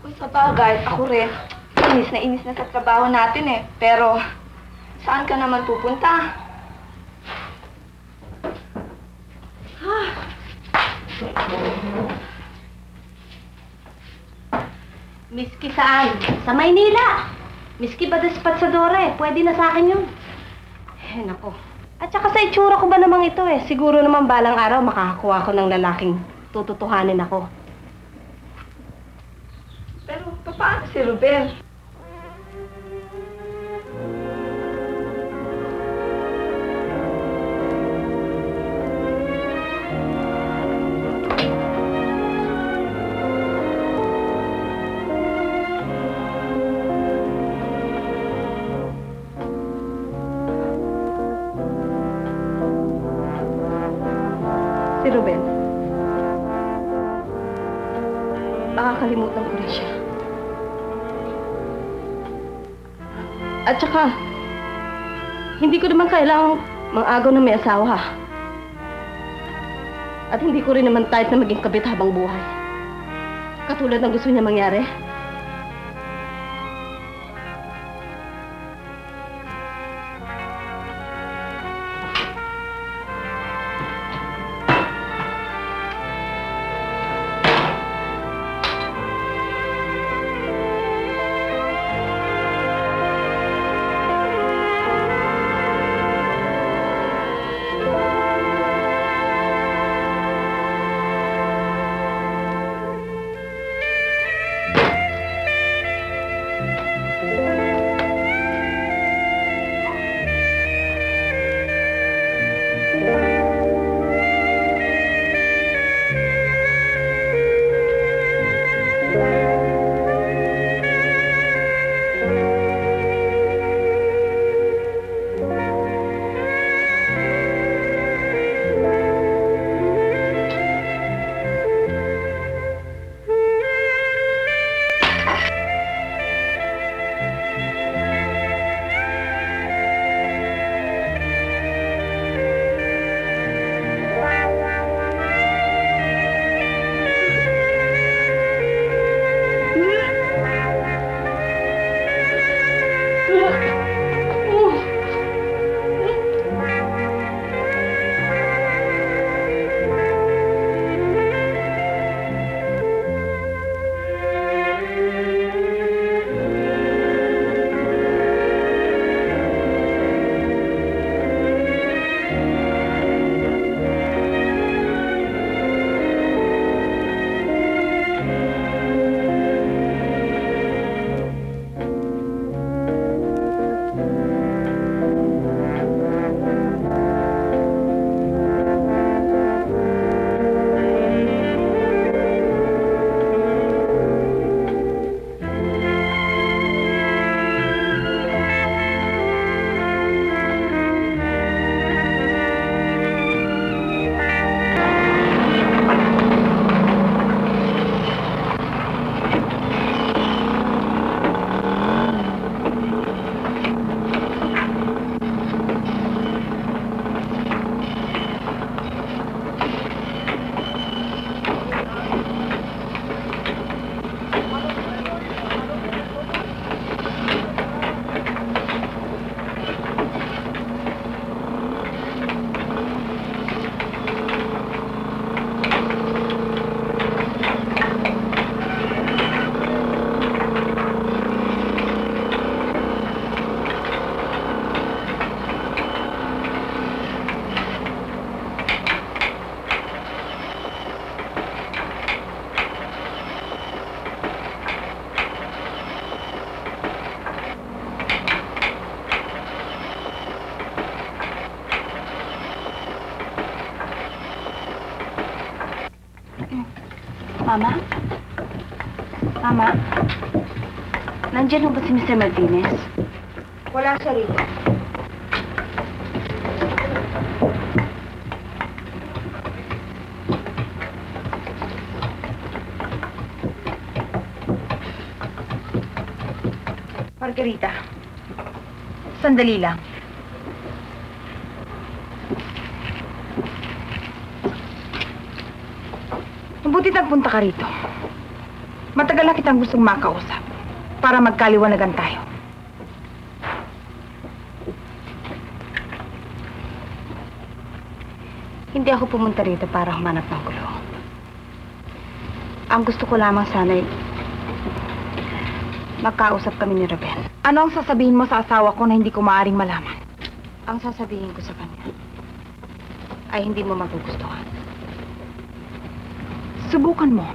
Uy, sa bagay, ako rin. Inis na sa trabaho natin eh. Pero, saan ka naman pupunta? Miski saan? Sa Maynila. Miski ba Despatsadore? Pwede na sa akin yun. Eh, nako. At saka sa itsura ko ba namang ito eh. Siguro naman balang araw makakakuha ko ng lalaking tututuhanin ako. Pero, paano si Ruben? Si Ruben. Baka kalimutan ko na siya. At saka, hindi ko naman kailangang mang-agaw na may asawa. At hindi ko rin naman type na maging kabit habang buhay. Katulad ng gusto niya mangyari. Mama? Mama? Nandiyan ho ba si Mr. Martinez? Wala siya rito. Margarita, sandali lang. Mabuti nagpunta ka rito. Matagal na kitang gustong makausap para magkaliwanagan tayo. Hindi ako pumunta rito para humanap ng gulo. Ang gusto ko lamang sana'y magkausap kami ni Ruben. Ano ang sasabihin mo sa asawa ko na hindi ko maaaring malaman? Ang sasabihin ko sa kanya ay hindi mo magugustuhan. Subukan mo.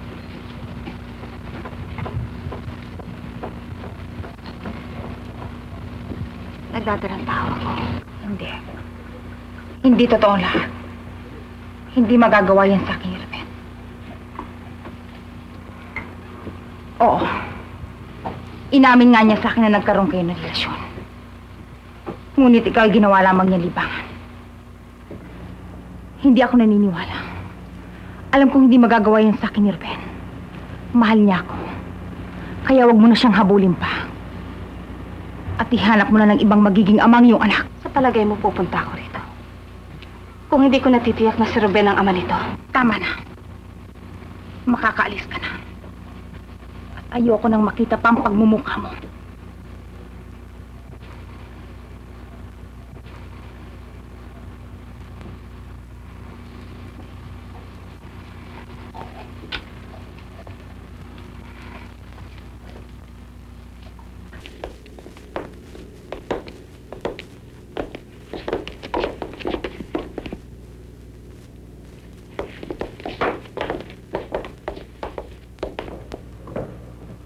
Nagdadalang tao ako. Hindi. Hindi totoo lahat. Hindi magagawa yan sa akin, Ruben. Oo. Inamin nga niya sa akin na nagkaroon kayo ng relasyon. Ngunit ikaw ay ginawa lamang niya libangan. Hindi ako naniniwala. Alam kong hindi magagawa yan sa akin ni Ruben. Mahal niya ako. Kaya wag mo na siyang habulin pa. At ihanap mo na ng ibang magiging amang iyong anak. Sa palagay mo pupunta ako rito. Kung hindi ko natitiyak na si Ruben ang ama nito. Tama na. Makakaalis ka na. At ayoko nang makita pa ang pagmumukha mo.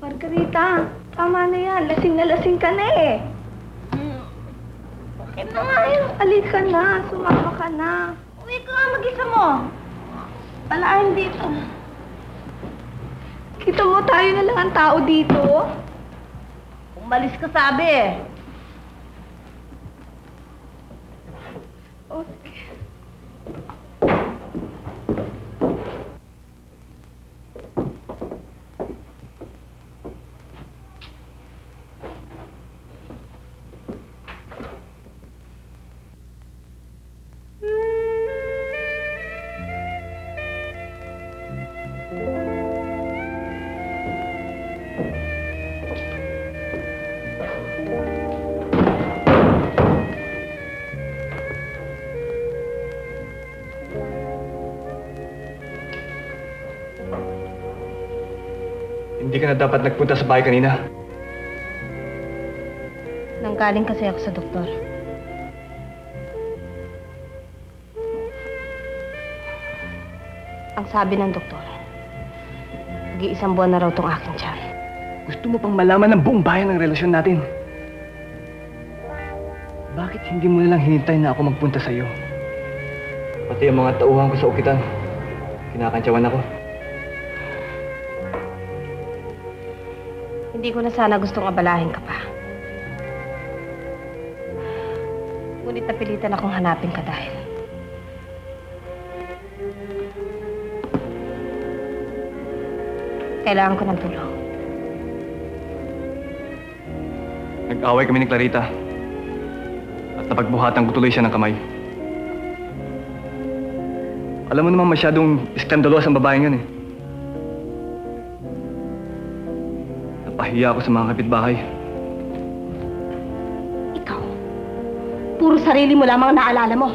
Margarita, tama na yan. Lasing ka na eh. Bakit na nga yun? Alika na. Sumama ka na. Uwi ka nga mag-isa mo. Palaan dito. Kita mo tayo na lang ang tao dito. Umalis ka sabi eh. Okay. Hindi ka na dapat nagpunta sa bahay kanina. Nanggaling kasi ako sa doktor. Ang sabi ng doktor, mag-iisang buwan na raw tong aking tiyan. Gusto mo pang malaman ng buong bayan ang relasyon natin. Bakit hindi mo na lang hinintay na ako magpunta sa iyo? Pati ang mga tauhan ko sa ukitan, kinakantsawan ako. Hindi ko na sana gustong abalahin ka pa. Ngunit napilitan akong hanapin ka dahil kailangan ko ng tulong. Nag-away kami ni Clarita at napagbuhatan ko tuloy siya ng kamay. Alam mo naman masyadong iskandalos ang babaeng yun eh. Napahiya ako sa mga kapitbahay. Ikaw, puro sarili mo lamang naalala mo.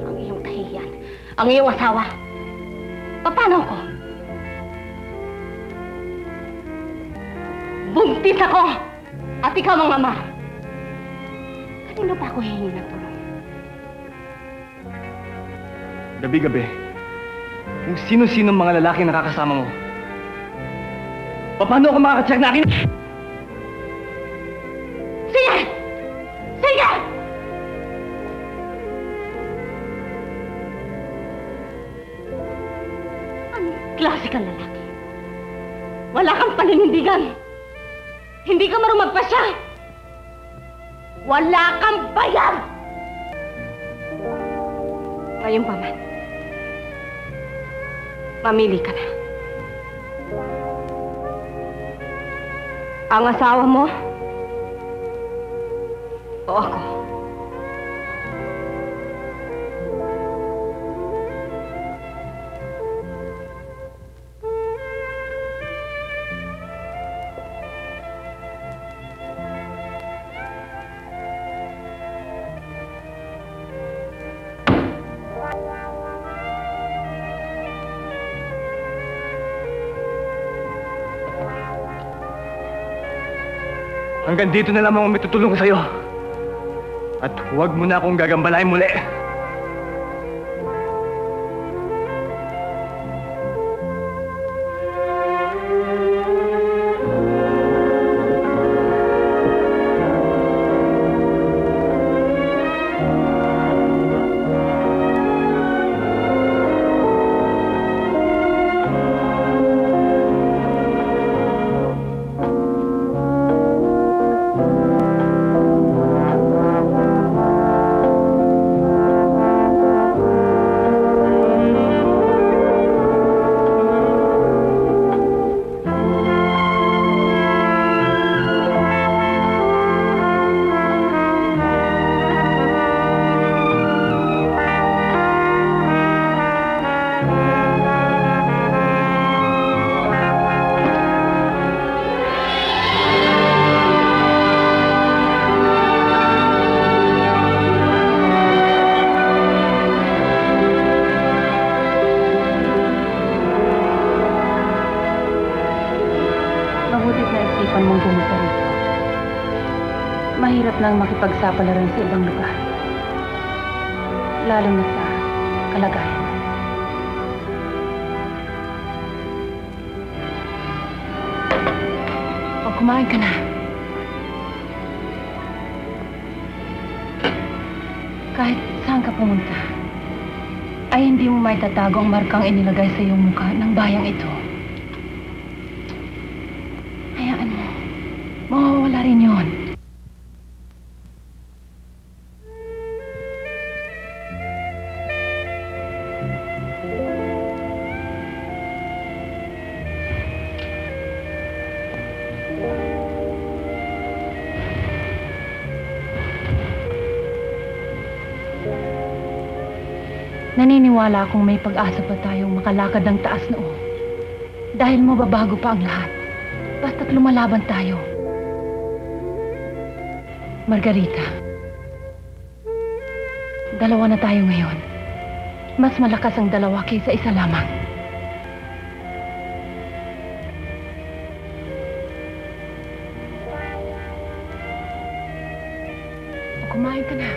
Ang iyong kahihiyan, ang iyong asawa. Paano ako? Buntis ako! At ikaw ang ama. Kanino pa ako hihingi ng tulong? Gabi-gabi, kung sino-sino mga lalaki nakakasama mo. Paano ako makakatsak na akin? Sige! Sige! Anong klase kang lalaki? Wala kang paninindigan. Hindi ka marunong magpasya. Wala kang bayan! Ngayon pa man, mamili ka na. Ang asawa mo, O ako? Hanggang dito na lamang ang may tutulong sa'yo. At huwag mo na akong gagambalain muli. Mahirap nang makipagsapalaran sa ibang lugar. Lalo na sa kalagayan. O, kumain ka na. Kahit saan ka pumunta, ay hindi mo may tatago ang markang inilagay sa iyong mukha ng bayang ito. Hayaan mo, mawawala rin yun. Naniniwala akong may pag-asa pa tayong makalakad ng taas noo. Dahil mababago pa ang lahat. Basta't lumalaban tayo. Margarita, dalawa na tayo ngayon. Mas malakas ang dalawa kaysa isa lamang. O, kumain ka na.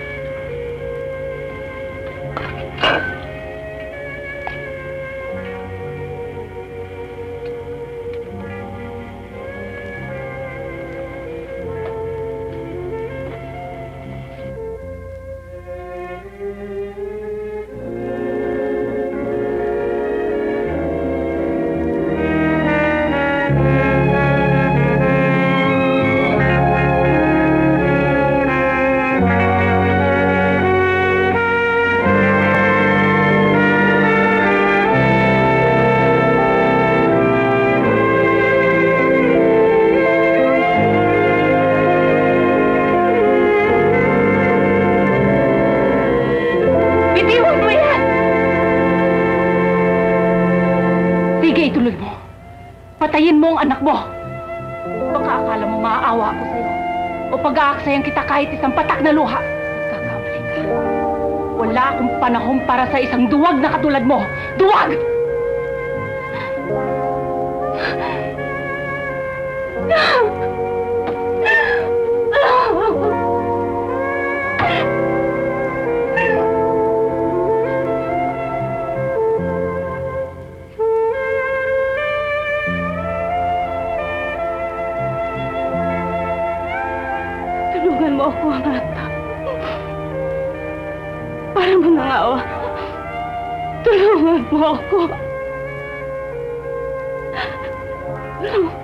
Patayin mo ang anak mo. Baka akala mo maaawa ako sa'yo. O pag-aaksayan kita kahit isang patak na luha. Nagkakamali ka. Wala akong panahon para sa isang duwag na katulad mo. Duwag! Tulungan mo ako, Amata. Para manangawa. Tulungan mo ako. Tulungan mo.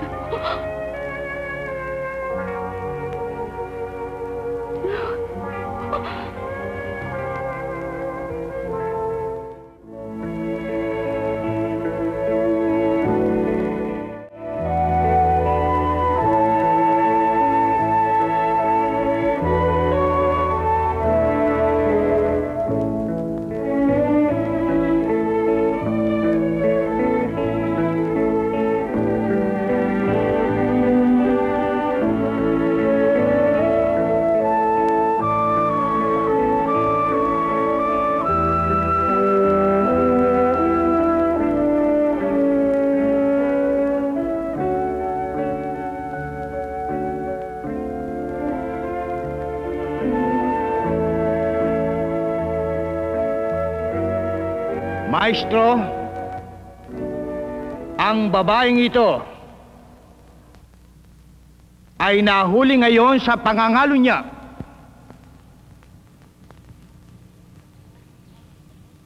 Maestro, ang babaeng ito ay nahuli ngayon sa pangangalo niya.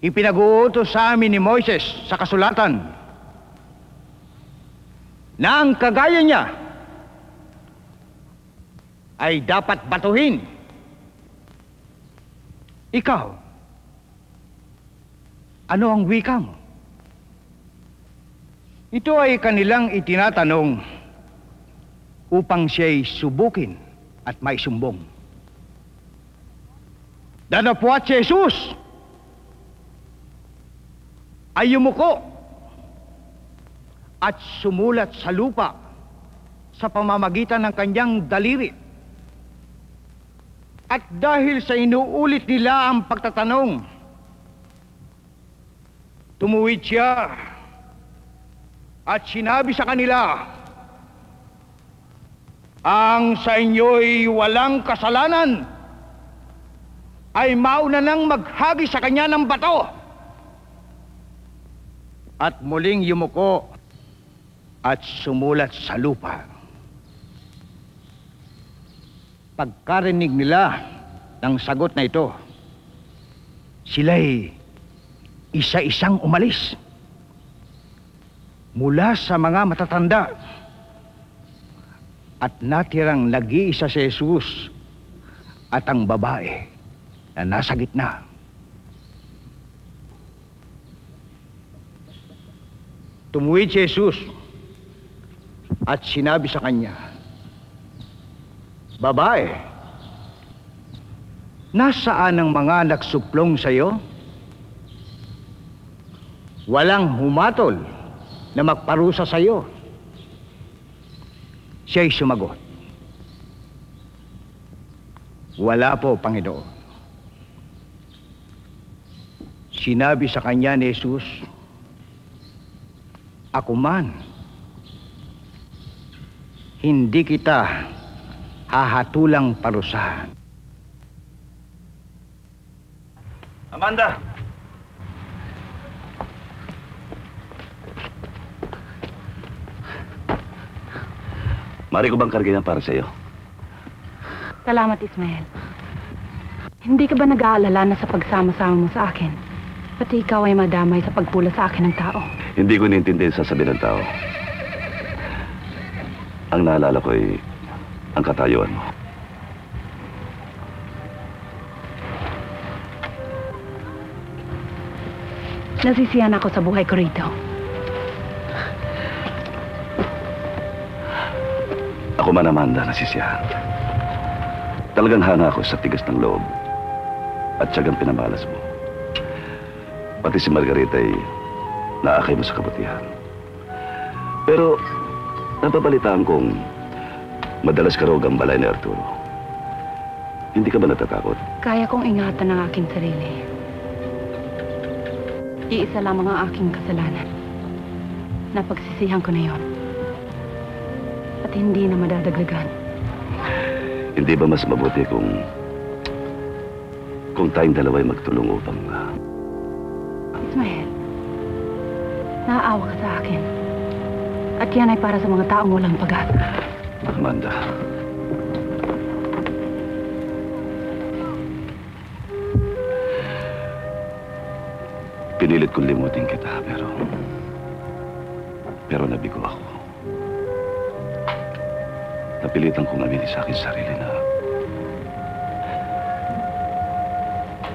Ipinag-uutos sa amin ni Moises sa kasulatan na ang kagaya niya ay dapat batuhin. Ikaw, ano ang wika mo? Ito ay kanilang itinatanong upang siya'y subukin at maisumbong. Danapwat si Jesus ay yumuko at sumulat sa lupa sa pamamagitan ng kanyang daliri. At dahil sa inuulit nila ang pagtatanong, tumuwid siya at sinabi sa kanila, ang sa inyo'y walang kasalanan ay mauna nang maghagi sa kanya ng bato. At muling yumuko at sumulat sa lupa. Pagkarinig nila ng sagot na ito, sila'y isa-isang umalis mula sa mga matatanda at natirang nag-iisa si Jesus at ang babae na nasa gitna. Tumuwid si Jesus at sinabi sa kanya, babae, nasaan ang mga nagsuplong sa iyo? Walang humatol na magparusa sa iyo. Siya'y sumagot, wala po, Panginoon. Sinabi sa kanya ni Jesus, ako man, hindi kita hahatulang parusahan. Amanda! Mari ko bang kargayan para sa iyo? Salamat, Ismael. Hindi ka ba nag-aalala na sa pagsama-sama mo sa akin, pati ikaw ay madamay sa pagpula sa akin ng tao? Hindi ko nintindi sa sabi ng tao. Ang naalala ko ay ang katayuan mo. Nasisiyan ako sa buhay ko rito. Ako man, Amanda, nasisiyahan. Talagang hanga ako sa tigas ng loob at tiyagang pinamalas mo. Pati si Margarita ay naakay mo sa kabutihan. Pero napabalitaan kong madalas ka raw gambalay ni Arturo. Hindi ka ba natatakot? Kaya kong ingatan ang aking sarili. Iisa lamang ang aking kasalanan. Napagsisihan ko na yon. At hindi na madadagdagan. Hindi ba mas mabuti kung tayong dalawa'y magtulong upang... Ismael, naaawa ka sa akin. At yan ay para sa mga taong walang pag-asa. Amanda. Pinilit kong limutin kita, pero nabigo ako. Napilitan kong aminin sa akin sarili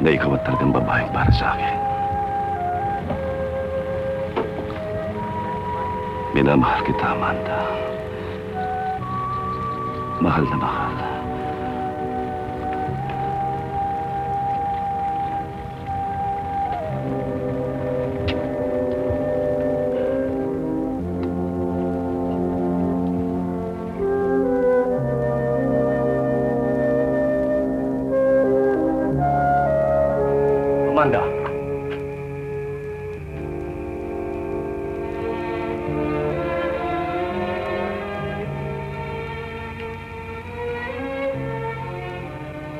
na ikaw at talagang babaeng para sa akin. Minamahal kita, Amanda. Mahal na mahal. Amanda.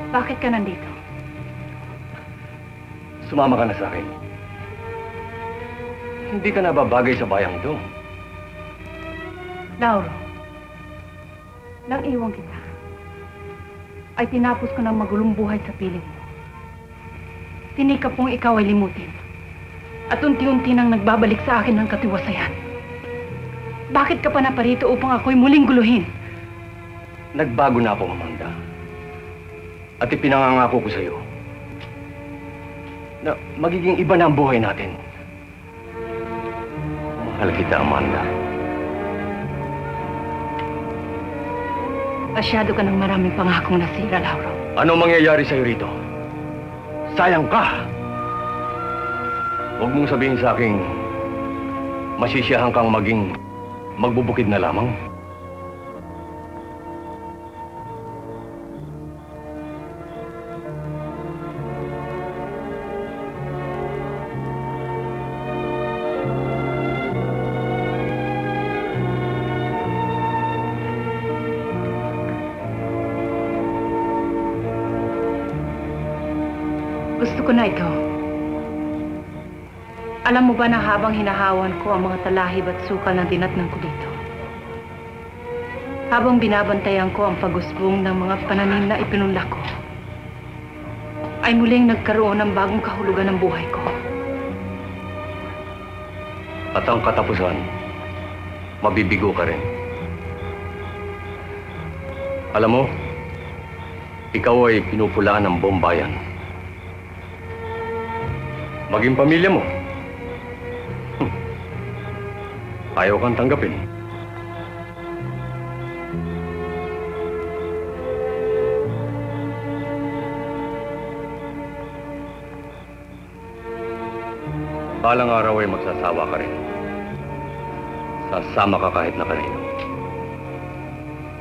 Bakit ka nandito? Sumama ka na sa akin. hindi ka nababagay sa bayang ito. Lauro, nang iwan kita, ay tinapos ko ng magulong buhay sa piling mo. Tinikap kong ikaw ay limutin. At unti-unti nang nagbabalik sa akin ng katiwasayan. Bakit ka pa naparito upang ako'y muling guluhin? Nagbago na ako, Amanda. At ipinangangako ko sa iyo na magiging iba na ang buhay natin. Mahal kita, Amanda. Masyado ka ng maraming pangakong nasira, Lauro. Ano mangyayari sa iyo rito? Sayang ka! Huwag mong sabihin sa akin, masisiyahan kang maging magbubukid na lamang. Gusto ko na ito. Alam mo ba na habang hinahawan ko ang mga talahib at sukal na dinatnan ko dito, habang binabantayan ko ang pagusbong ng mga pananim na ipinunlak ko, ay muling nagkaroon ng bagong kahulugan ng buhay ko. At ang katapusan, mabibigo ka rin. Alam mo, ikaw ay pinupulaan ng buong bayan. Maging pamilya mo. Ayaw kang tanggapin. Balang araw ay magsasawa ka rin. Sasama ka kahit na kanino.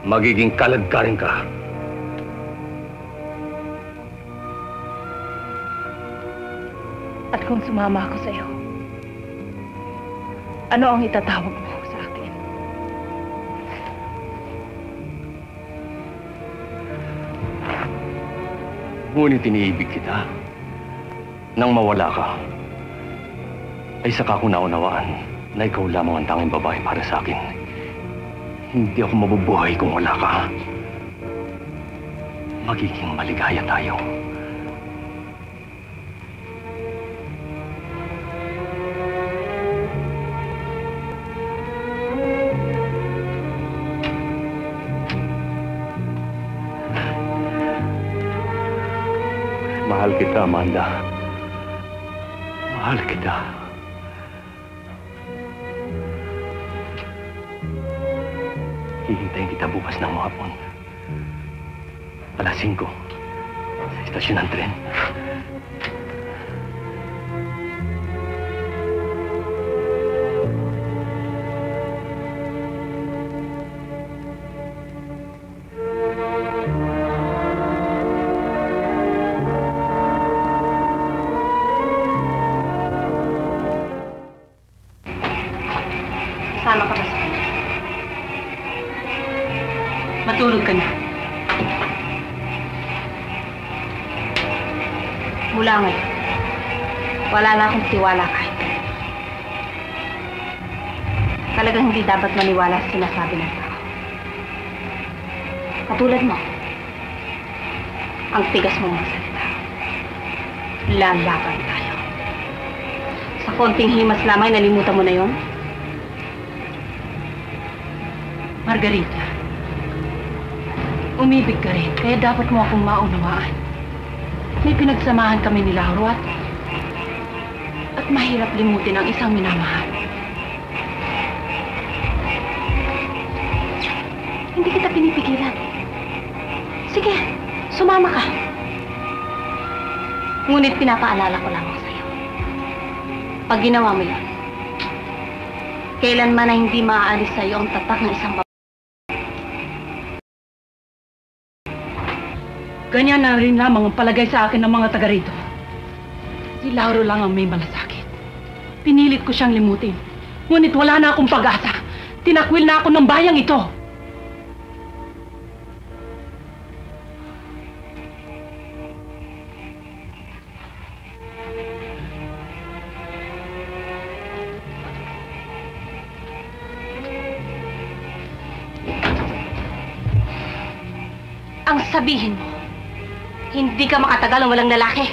Magiging kalagkarin ka. At kung sumama ako sa'yo, ano ang itatawag mo sa akin? Ngunit iniibig kita. Nang mawala ka, ay saka ko naunawaan na ikaw lamang ang tanging babae para sa akin. Hindi ako mabubuhay kung wala ka. Magiging maligaya tayo. Mahal kita, Amanda. Mahal kita. Hihintayin kita bukas ng hapon. Alas 5 sa istasyon ng tren. Sama ka ba sa kanya? Matulog ka na. Mula ngayon, wala na akong tiwala kahit kanino. Talagang hindi dapat maniwala sa sinasabi ng tao. Katulad mo, ang tigas mo magsalita. Lalaban tayo. Sa konting himas lamang, nalimutan mo na yon? Margarita, umibig ka rin, kaya dapat mo akong maunawaan. May pinagsamahan kami ni Lauro at mahirap limutin ang isang minamahal. Hindi kita pinipigilan. Sige, sumama ka. Ngunit pinapaalala ko lamang sa'yo. Pag ginawa mo yun, kailanman na hindi maaalis sa'yo ang tatak ng isang babae. Ganyan na rin lamang ang palagay sa akin ng mga taga rito. Si Lauro lang ang may malasakit. Pinilit ko siyang limutin. Ngunit wala na akong pag-asa. Tinakwil na ako ng bayang ito. Ang sabihin mo, hindi ka makatagal ng walang lalaki.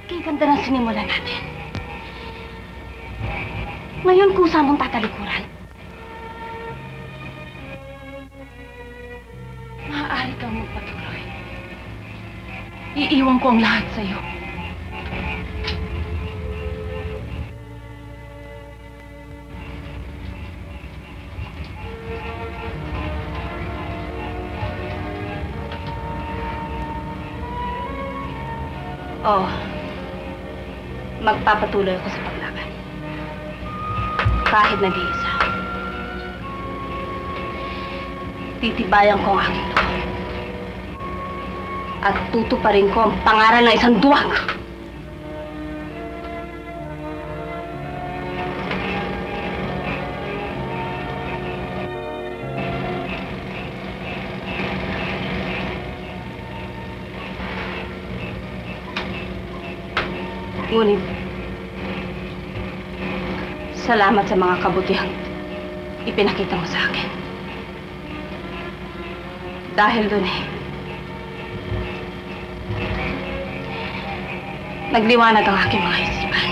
Kaya ganda ng sinimulan natin. Ngayon kusa mong tatalikuran. Maaari kang magpatuloy. Iiwan ko ang lahat sa'yo. Oo. Magpapatuloy ako sa paglaban. Kahit nag-iisa. Titibayan ko ang aking loob. At tutuparin ko ang pangaral ng isang duwag. Ngunit, salamat sa mga kabutihang ipinakita mo sa akin. Dahil dun nagliwanag ang aking mga isipan.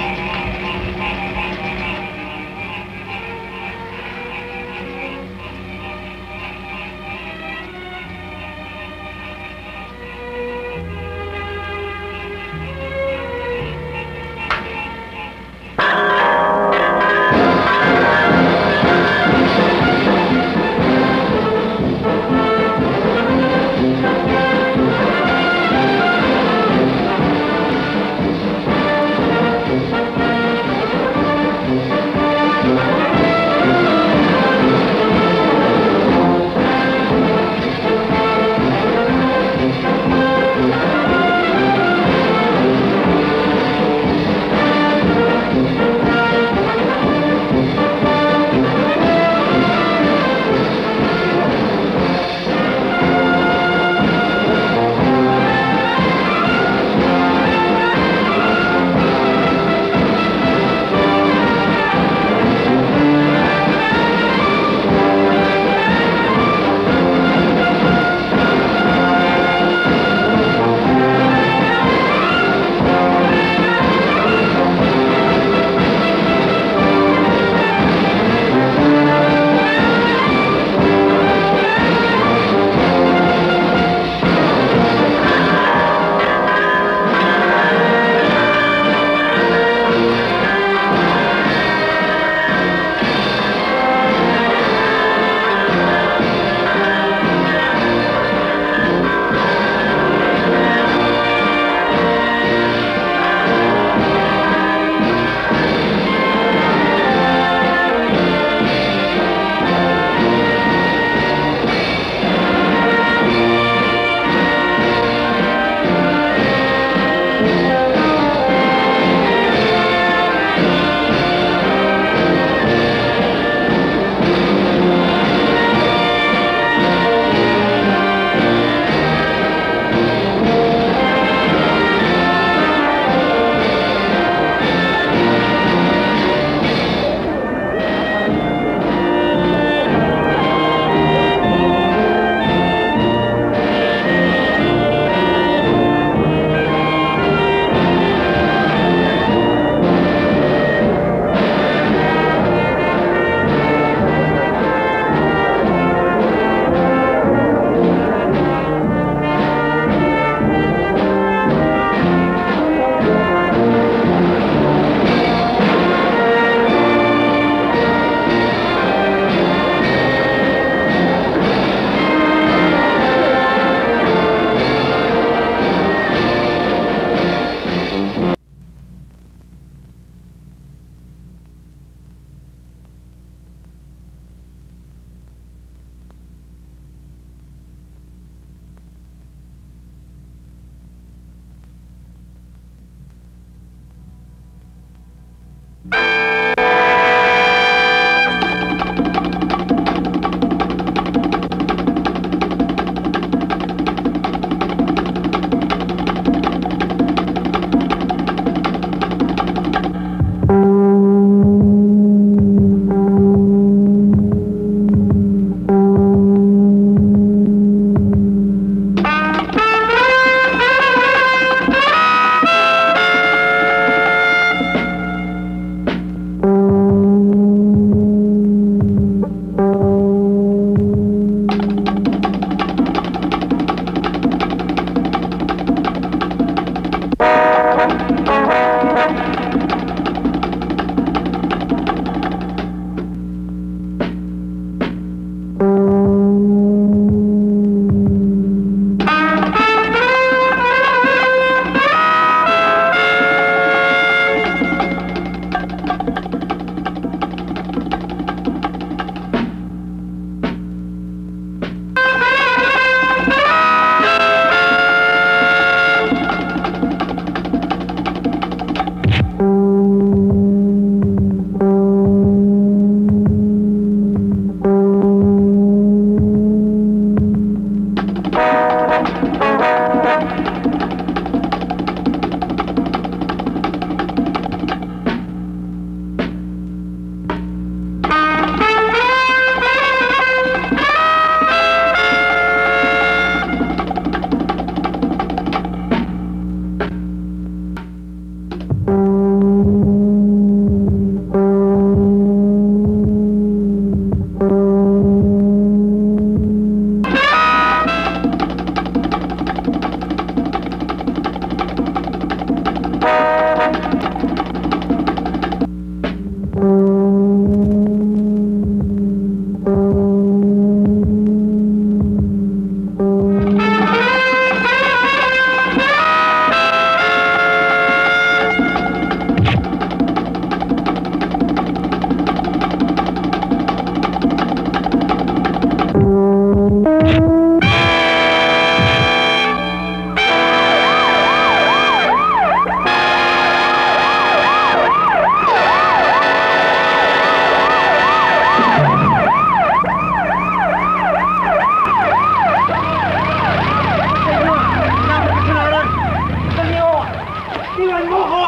Bitiwan mo ako!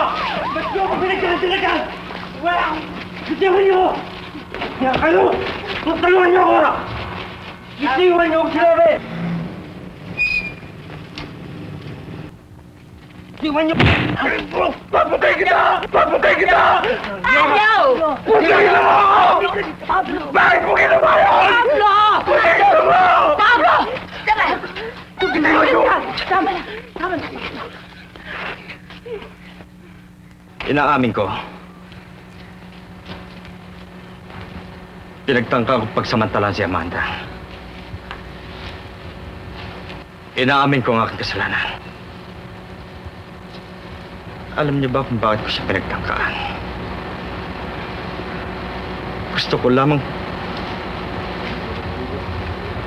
Ba't niyo ako pinagdadalagan? Wala akong... Bitiwan niyo! Kaya kayo! Tutulungan niyo ako! Bitiwan niyo ako sinabi! Bitiwan niyo! Papatay kita! Papatay kita! Pablo! Putihin mo ako! Pablo! Bakit mo ginawa yun? Pablo! Putihin mo! Pablo! Tama! Bitiwan niyo! Tama na! Tama na! Inaamin ko. Pinagtangka ko pagsamantalan si Amanda. Inaamin ko ang aking kasalanan. Alam niyo ba kung bakit ko siya pinagtangkaan? Gusto ko lamang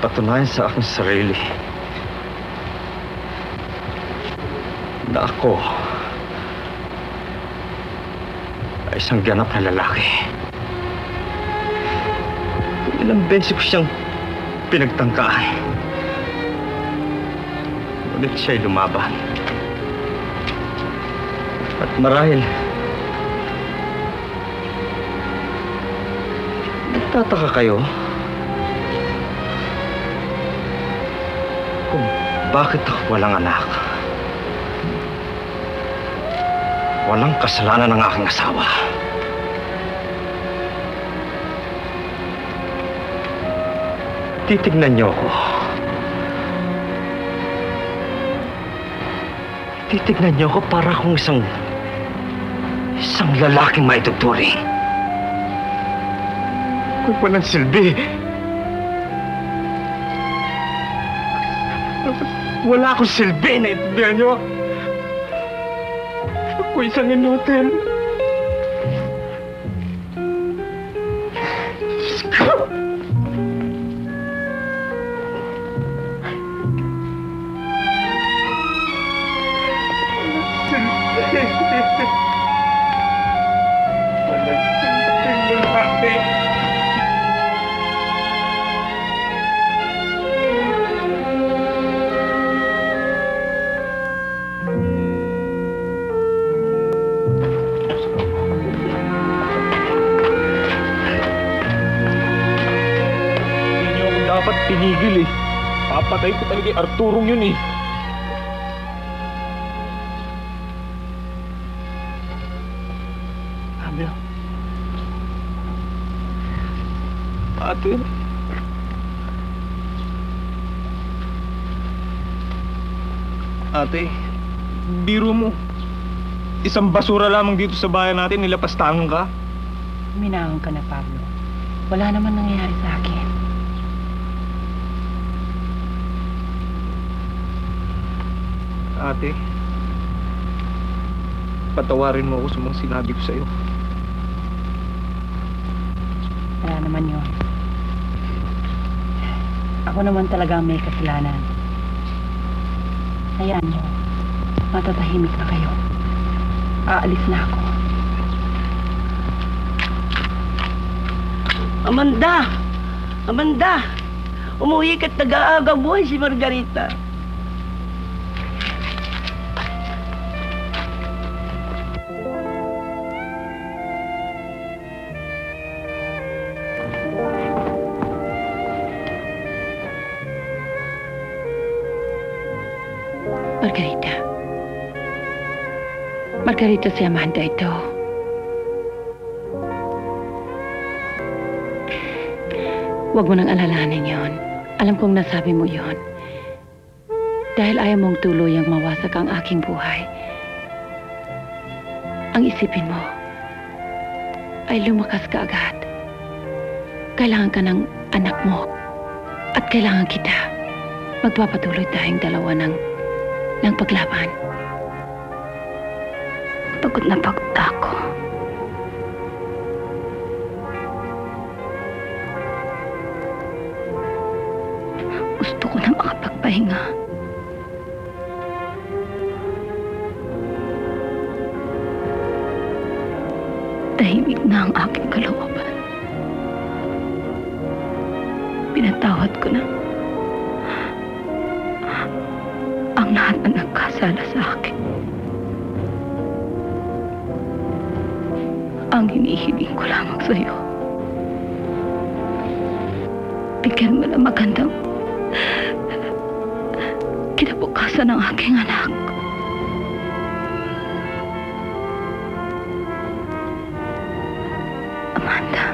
patunayan sa aking sarili na ako ay isang ganap na lalaki. Ilang beses ko siyang pinagtangkaan. Ngunit siya'y lumaban. At marahil, nagtataka kayo kung bakit ako walang anak. Walang kasalanan ng aking asawa. Titignan niyo ako. Titignan niyo ako para akong isang lalaking maituturing. Kung walang silbi. Wala akong silbi, naiintindihan niyo? Ako isang inutil. Pinigil eh. Papatay ko talaga yung Arturong yun eh. Pablo. Ate. Ate, biro mo. Isang basura lamang dito sa bayan natin, nilapastangan ka. Minahon ka na, Pablo. Wala naman nangyayari sa akin. Ate, patawarin mo ako sa mga sinabi ko sa'yo. Wala naman yun. Ako naman talaga may kasalanan. Hayaan mo. Matatahimik na kayo. Aalis na ako. Amanda! Amanda! Umuwi ka't nag-aaga buhay si Margarita. Margarita. Margarita, si Amanda ito. Huwag mo nang alalahanin yon. Alam kong nasabi mo yon. Dahil ayaw mong tuluyang mawasak ang aking buhay. Ang isipin mo ay lumakas ka agad. Kailangan ka ng anak mo. At kailangan kita. Magpapatuloy tayong dalawa ng paglaban. Pagod na pagod ako. Gusto ko na makapagpahinga. Tahimik na ang aking kalooban. Pinatawad ko na ang lahat na nagkasala sa akin. Ang hinihiling ko lamang sa'yo, bigyan mo na magandang kinabukasan ng aking anak. Amanda.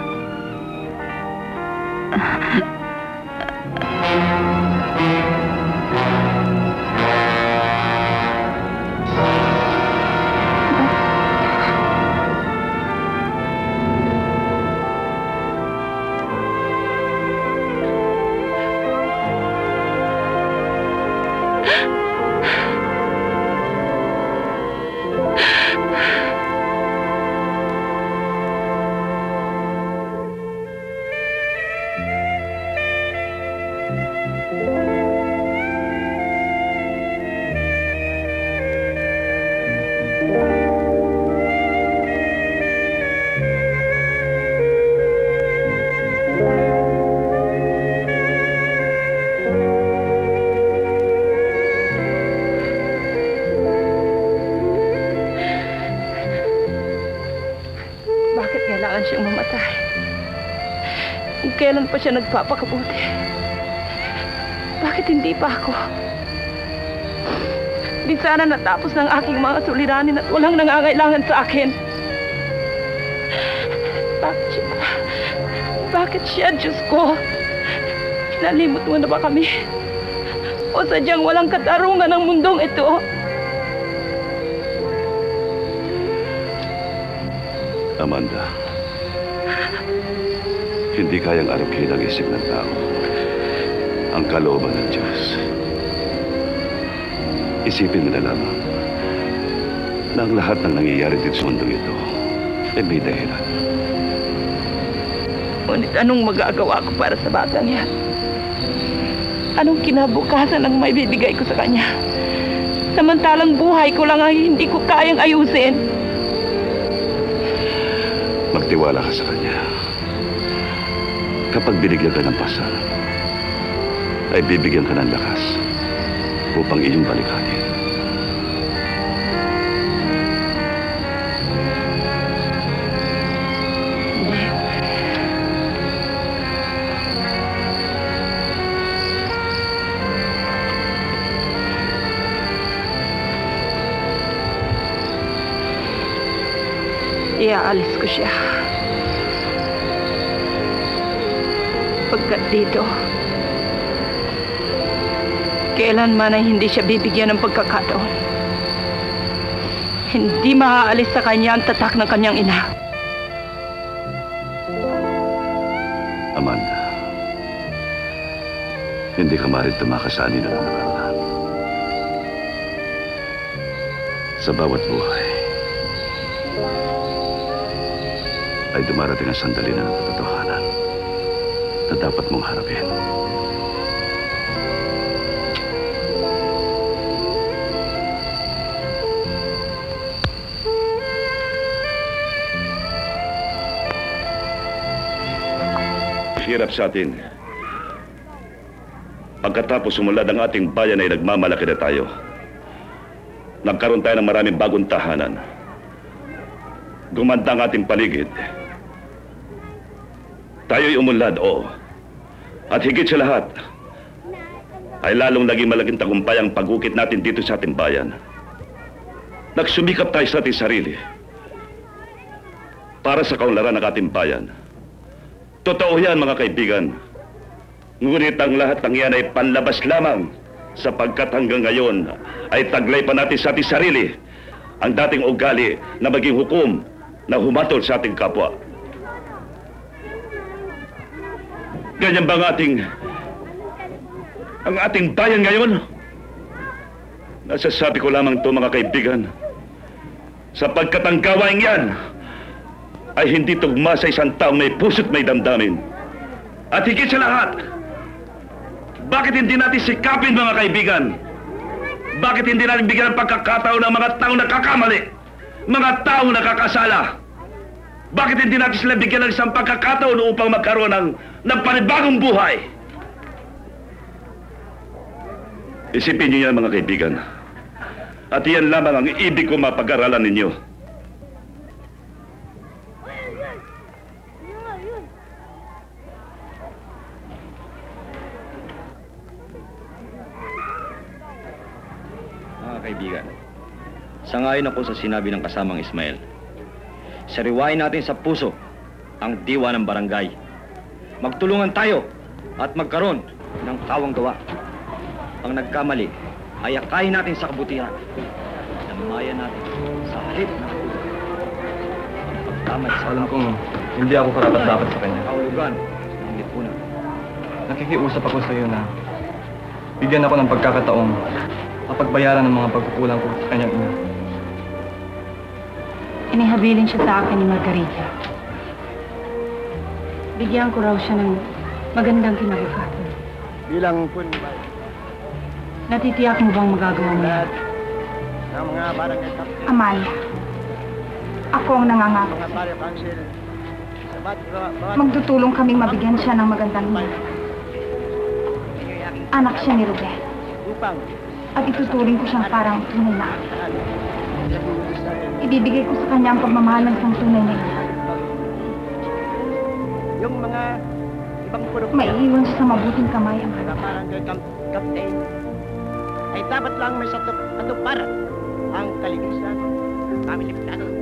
Kailan pa siya nagpapakabuti? Bakit hindi pa ako? Di sana natapos ng aking mga suliranin at walang nangangailangan sa akin. Bakit siya, Diyos ko? Nalimot mo na ba kami? O sadyang walang katarungan ng mundong ito? Amanda, hindi kayang arukin ang isip ng tao ang kalooban ng Diyos. Isipin mo na lamang na ang lahat ng nangyayari dito sa mundong ito ay may dahilan. Ngunit anong magagawa ko para sa batang yan? Anong kinabukasan ang may bibigay ko sa kanya? Samantalang buhay ko lang ay hindi ko kayang ayusin. Magtiwala ka sa kanya. Kapag binigyan ka ng pasal, ay bibigyan ka ng lakas upang iyong balikatin. Iaalis ko siya. Pagkat dito, kailanman ay hindi siya bibigyan ng pagkakataon. Hindi maaalis sa kanya ang tatak ng kanyang ina. Amanda, hindi ka maaaring tumakas sa anino ng nakaraan. Sa bawat buhay, ay dumarating ang sandali na ng katotohanan na dapat mong harapin. Hirap sa atin. Pagkatapos sumulad ang ating bayan ay nagmamalaki na tayo. Nagkaroon tayo ng maraming bagong tahanan. Gumanda ang ating paligid. Tayo'y umunlad, oo. At higit sa lahat, ay lalong naging malaking tagumpay ang pag-ukit natin dito sa ating bayan. Nagsumikap tayo sa ating sarili para sa kaunlaran ng ating bayan. Totoo yan, mga kaibigan. Ngunit ang lahat ng yan ay panlabas lamang sapagkat hanggang ngayon ay taglay pa natin sa ating sarili ang dating ugali na maging hukom na humatol sa ating kapwa. Ganyan ba ang ating bayan ngayon? Nasasabi ko lamang to, mga kaibigan, sapagkat ang gawain yan ay hindi tugma sa isang taong may puso't may damdamin. At higit sa lahat, bakit hindi natin sikapin, mga kaibigan? Bakit hindi natin bigyan ng pagkakataon ng mga taong nakakamali? Mga taong nakakasala? Bakit hindi natin sila bigyan ng isang pagkakataon upang magkaroon ng panibagong buhay? Isipin niyo yan, mga kaibigan. At iyan lamang ang ibig ko mapag-aralan ninyo. Sangayon ako sa sinabi ng kasamang Ismael. Sariwain natin sa puso ang diwa ng barangay. Magtulungan tayo at magkaroon ng kawang gawa. Ang nagkamali ay akayin natin sa kabutihan. Namayan natin sa halip ng puso. Ang pagkamay sa Alam kong hindi ako karapat-dapat sa kanya. kahulugan ng lipunan. Nakikiusap ako sa iyo na bigyan ako ng pagkakataong mapagbayaran ng mga pagkukulang ko sa kanyang ina. Inihabilin siya sa akin ni Margarita. Bigyan ko raw siya ng magandang kinabukasan. Bilang punong bayan Natitiyak mo bang magagawa mo yan? ng mga barangay captain, Amalia, ako ang nangangako. mga barrio council, sa bawat Magtutulong kaming mabigyan siya ng magandang buhay. Anak siya ni Ruben. upang At ituturing ko siyang parang tunay na anak. Ibibigay ko sa kanya ang pagmamahal ng isang tunay na ina. yung mga ibang purok Maiiwan siya sa mabuting kamay ang mga barangay captain ay dapat lang may katuparan ang kalinisan, pamiligtasan,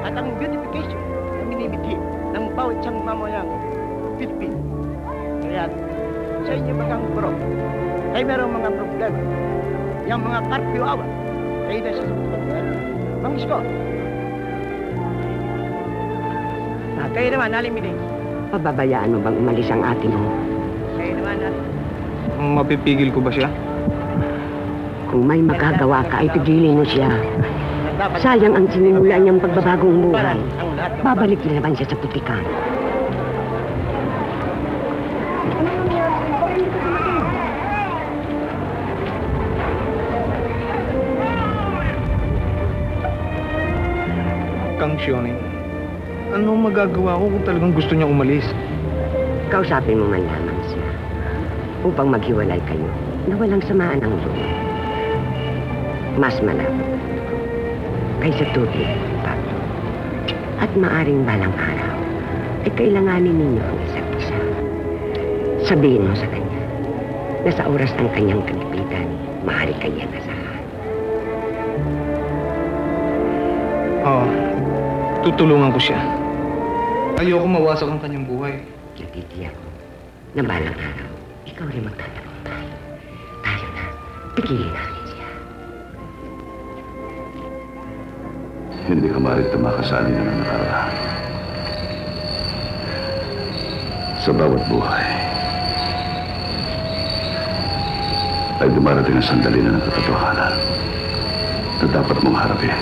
at ang beautification na minimithi ng bawat isang mamayang Pilipino. Kaya sa inyo bagang purok ay merong mga problema. Yung mga karpiwawa ay nasa sabutan. Mang isko. Kayo naman, naliminin. Pababayaan mo bang umalis ang ate mo? Kayo naman, Mapipigil ko ba siya? Kung may magagawa ka, ay pigilin mo siya. Sayang ang sinimula niyang pagbabagong buhay. Babalik na naman siya sa putikan. Kang Sioning, ano magagawa ko kung talagang gusto niya umalis? Kausapin mo man lamang siya upang maghiwalay kayo na walang samaan ang loob. Mas malabo kaysa tubig, Pablo. At maaring balang araw ay kailanganin ninyo ang isa't isa. Sabihin mo sa kanya na sa oras ng kanyang kagipitan, maaari kanyang asahan. Oo, tutulungan ko siya. Ayoko mawasak ang kanyang buhay. Natitiyak ko na balang araw, ikaw rin magtatagumpay. Tayo na, pigilin natin siya. Hindi ka maaaring tumakasali na ng nakaraan. Sa bawat buhay, ay dumarating ang sandali na ng katotohanan na dapat mong harapin.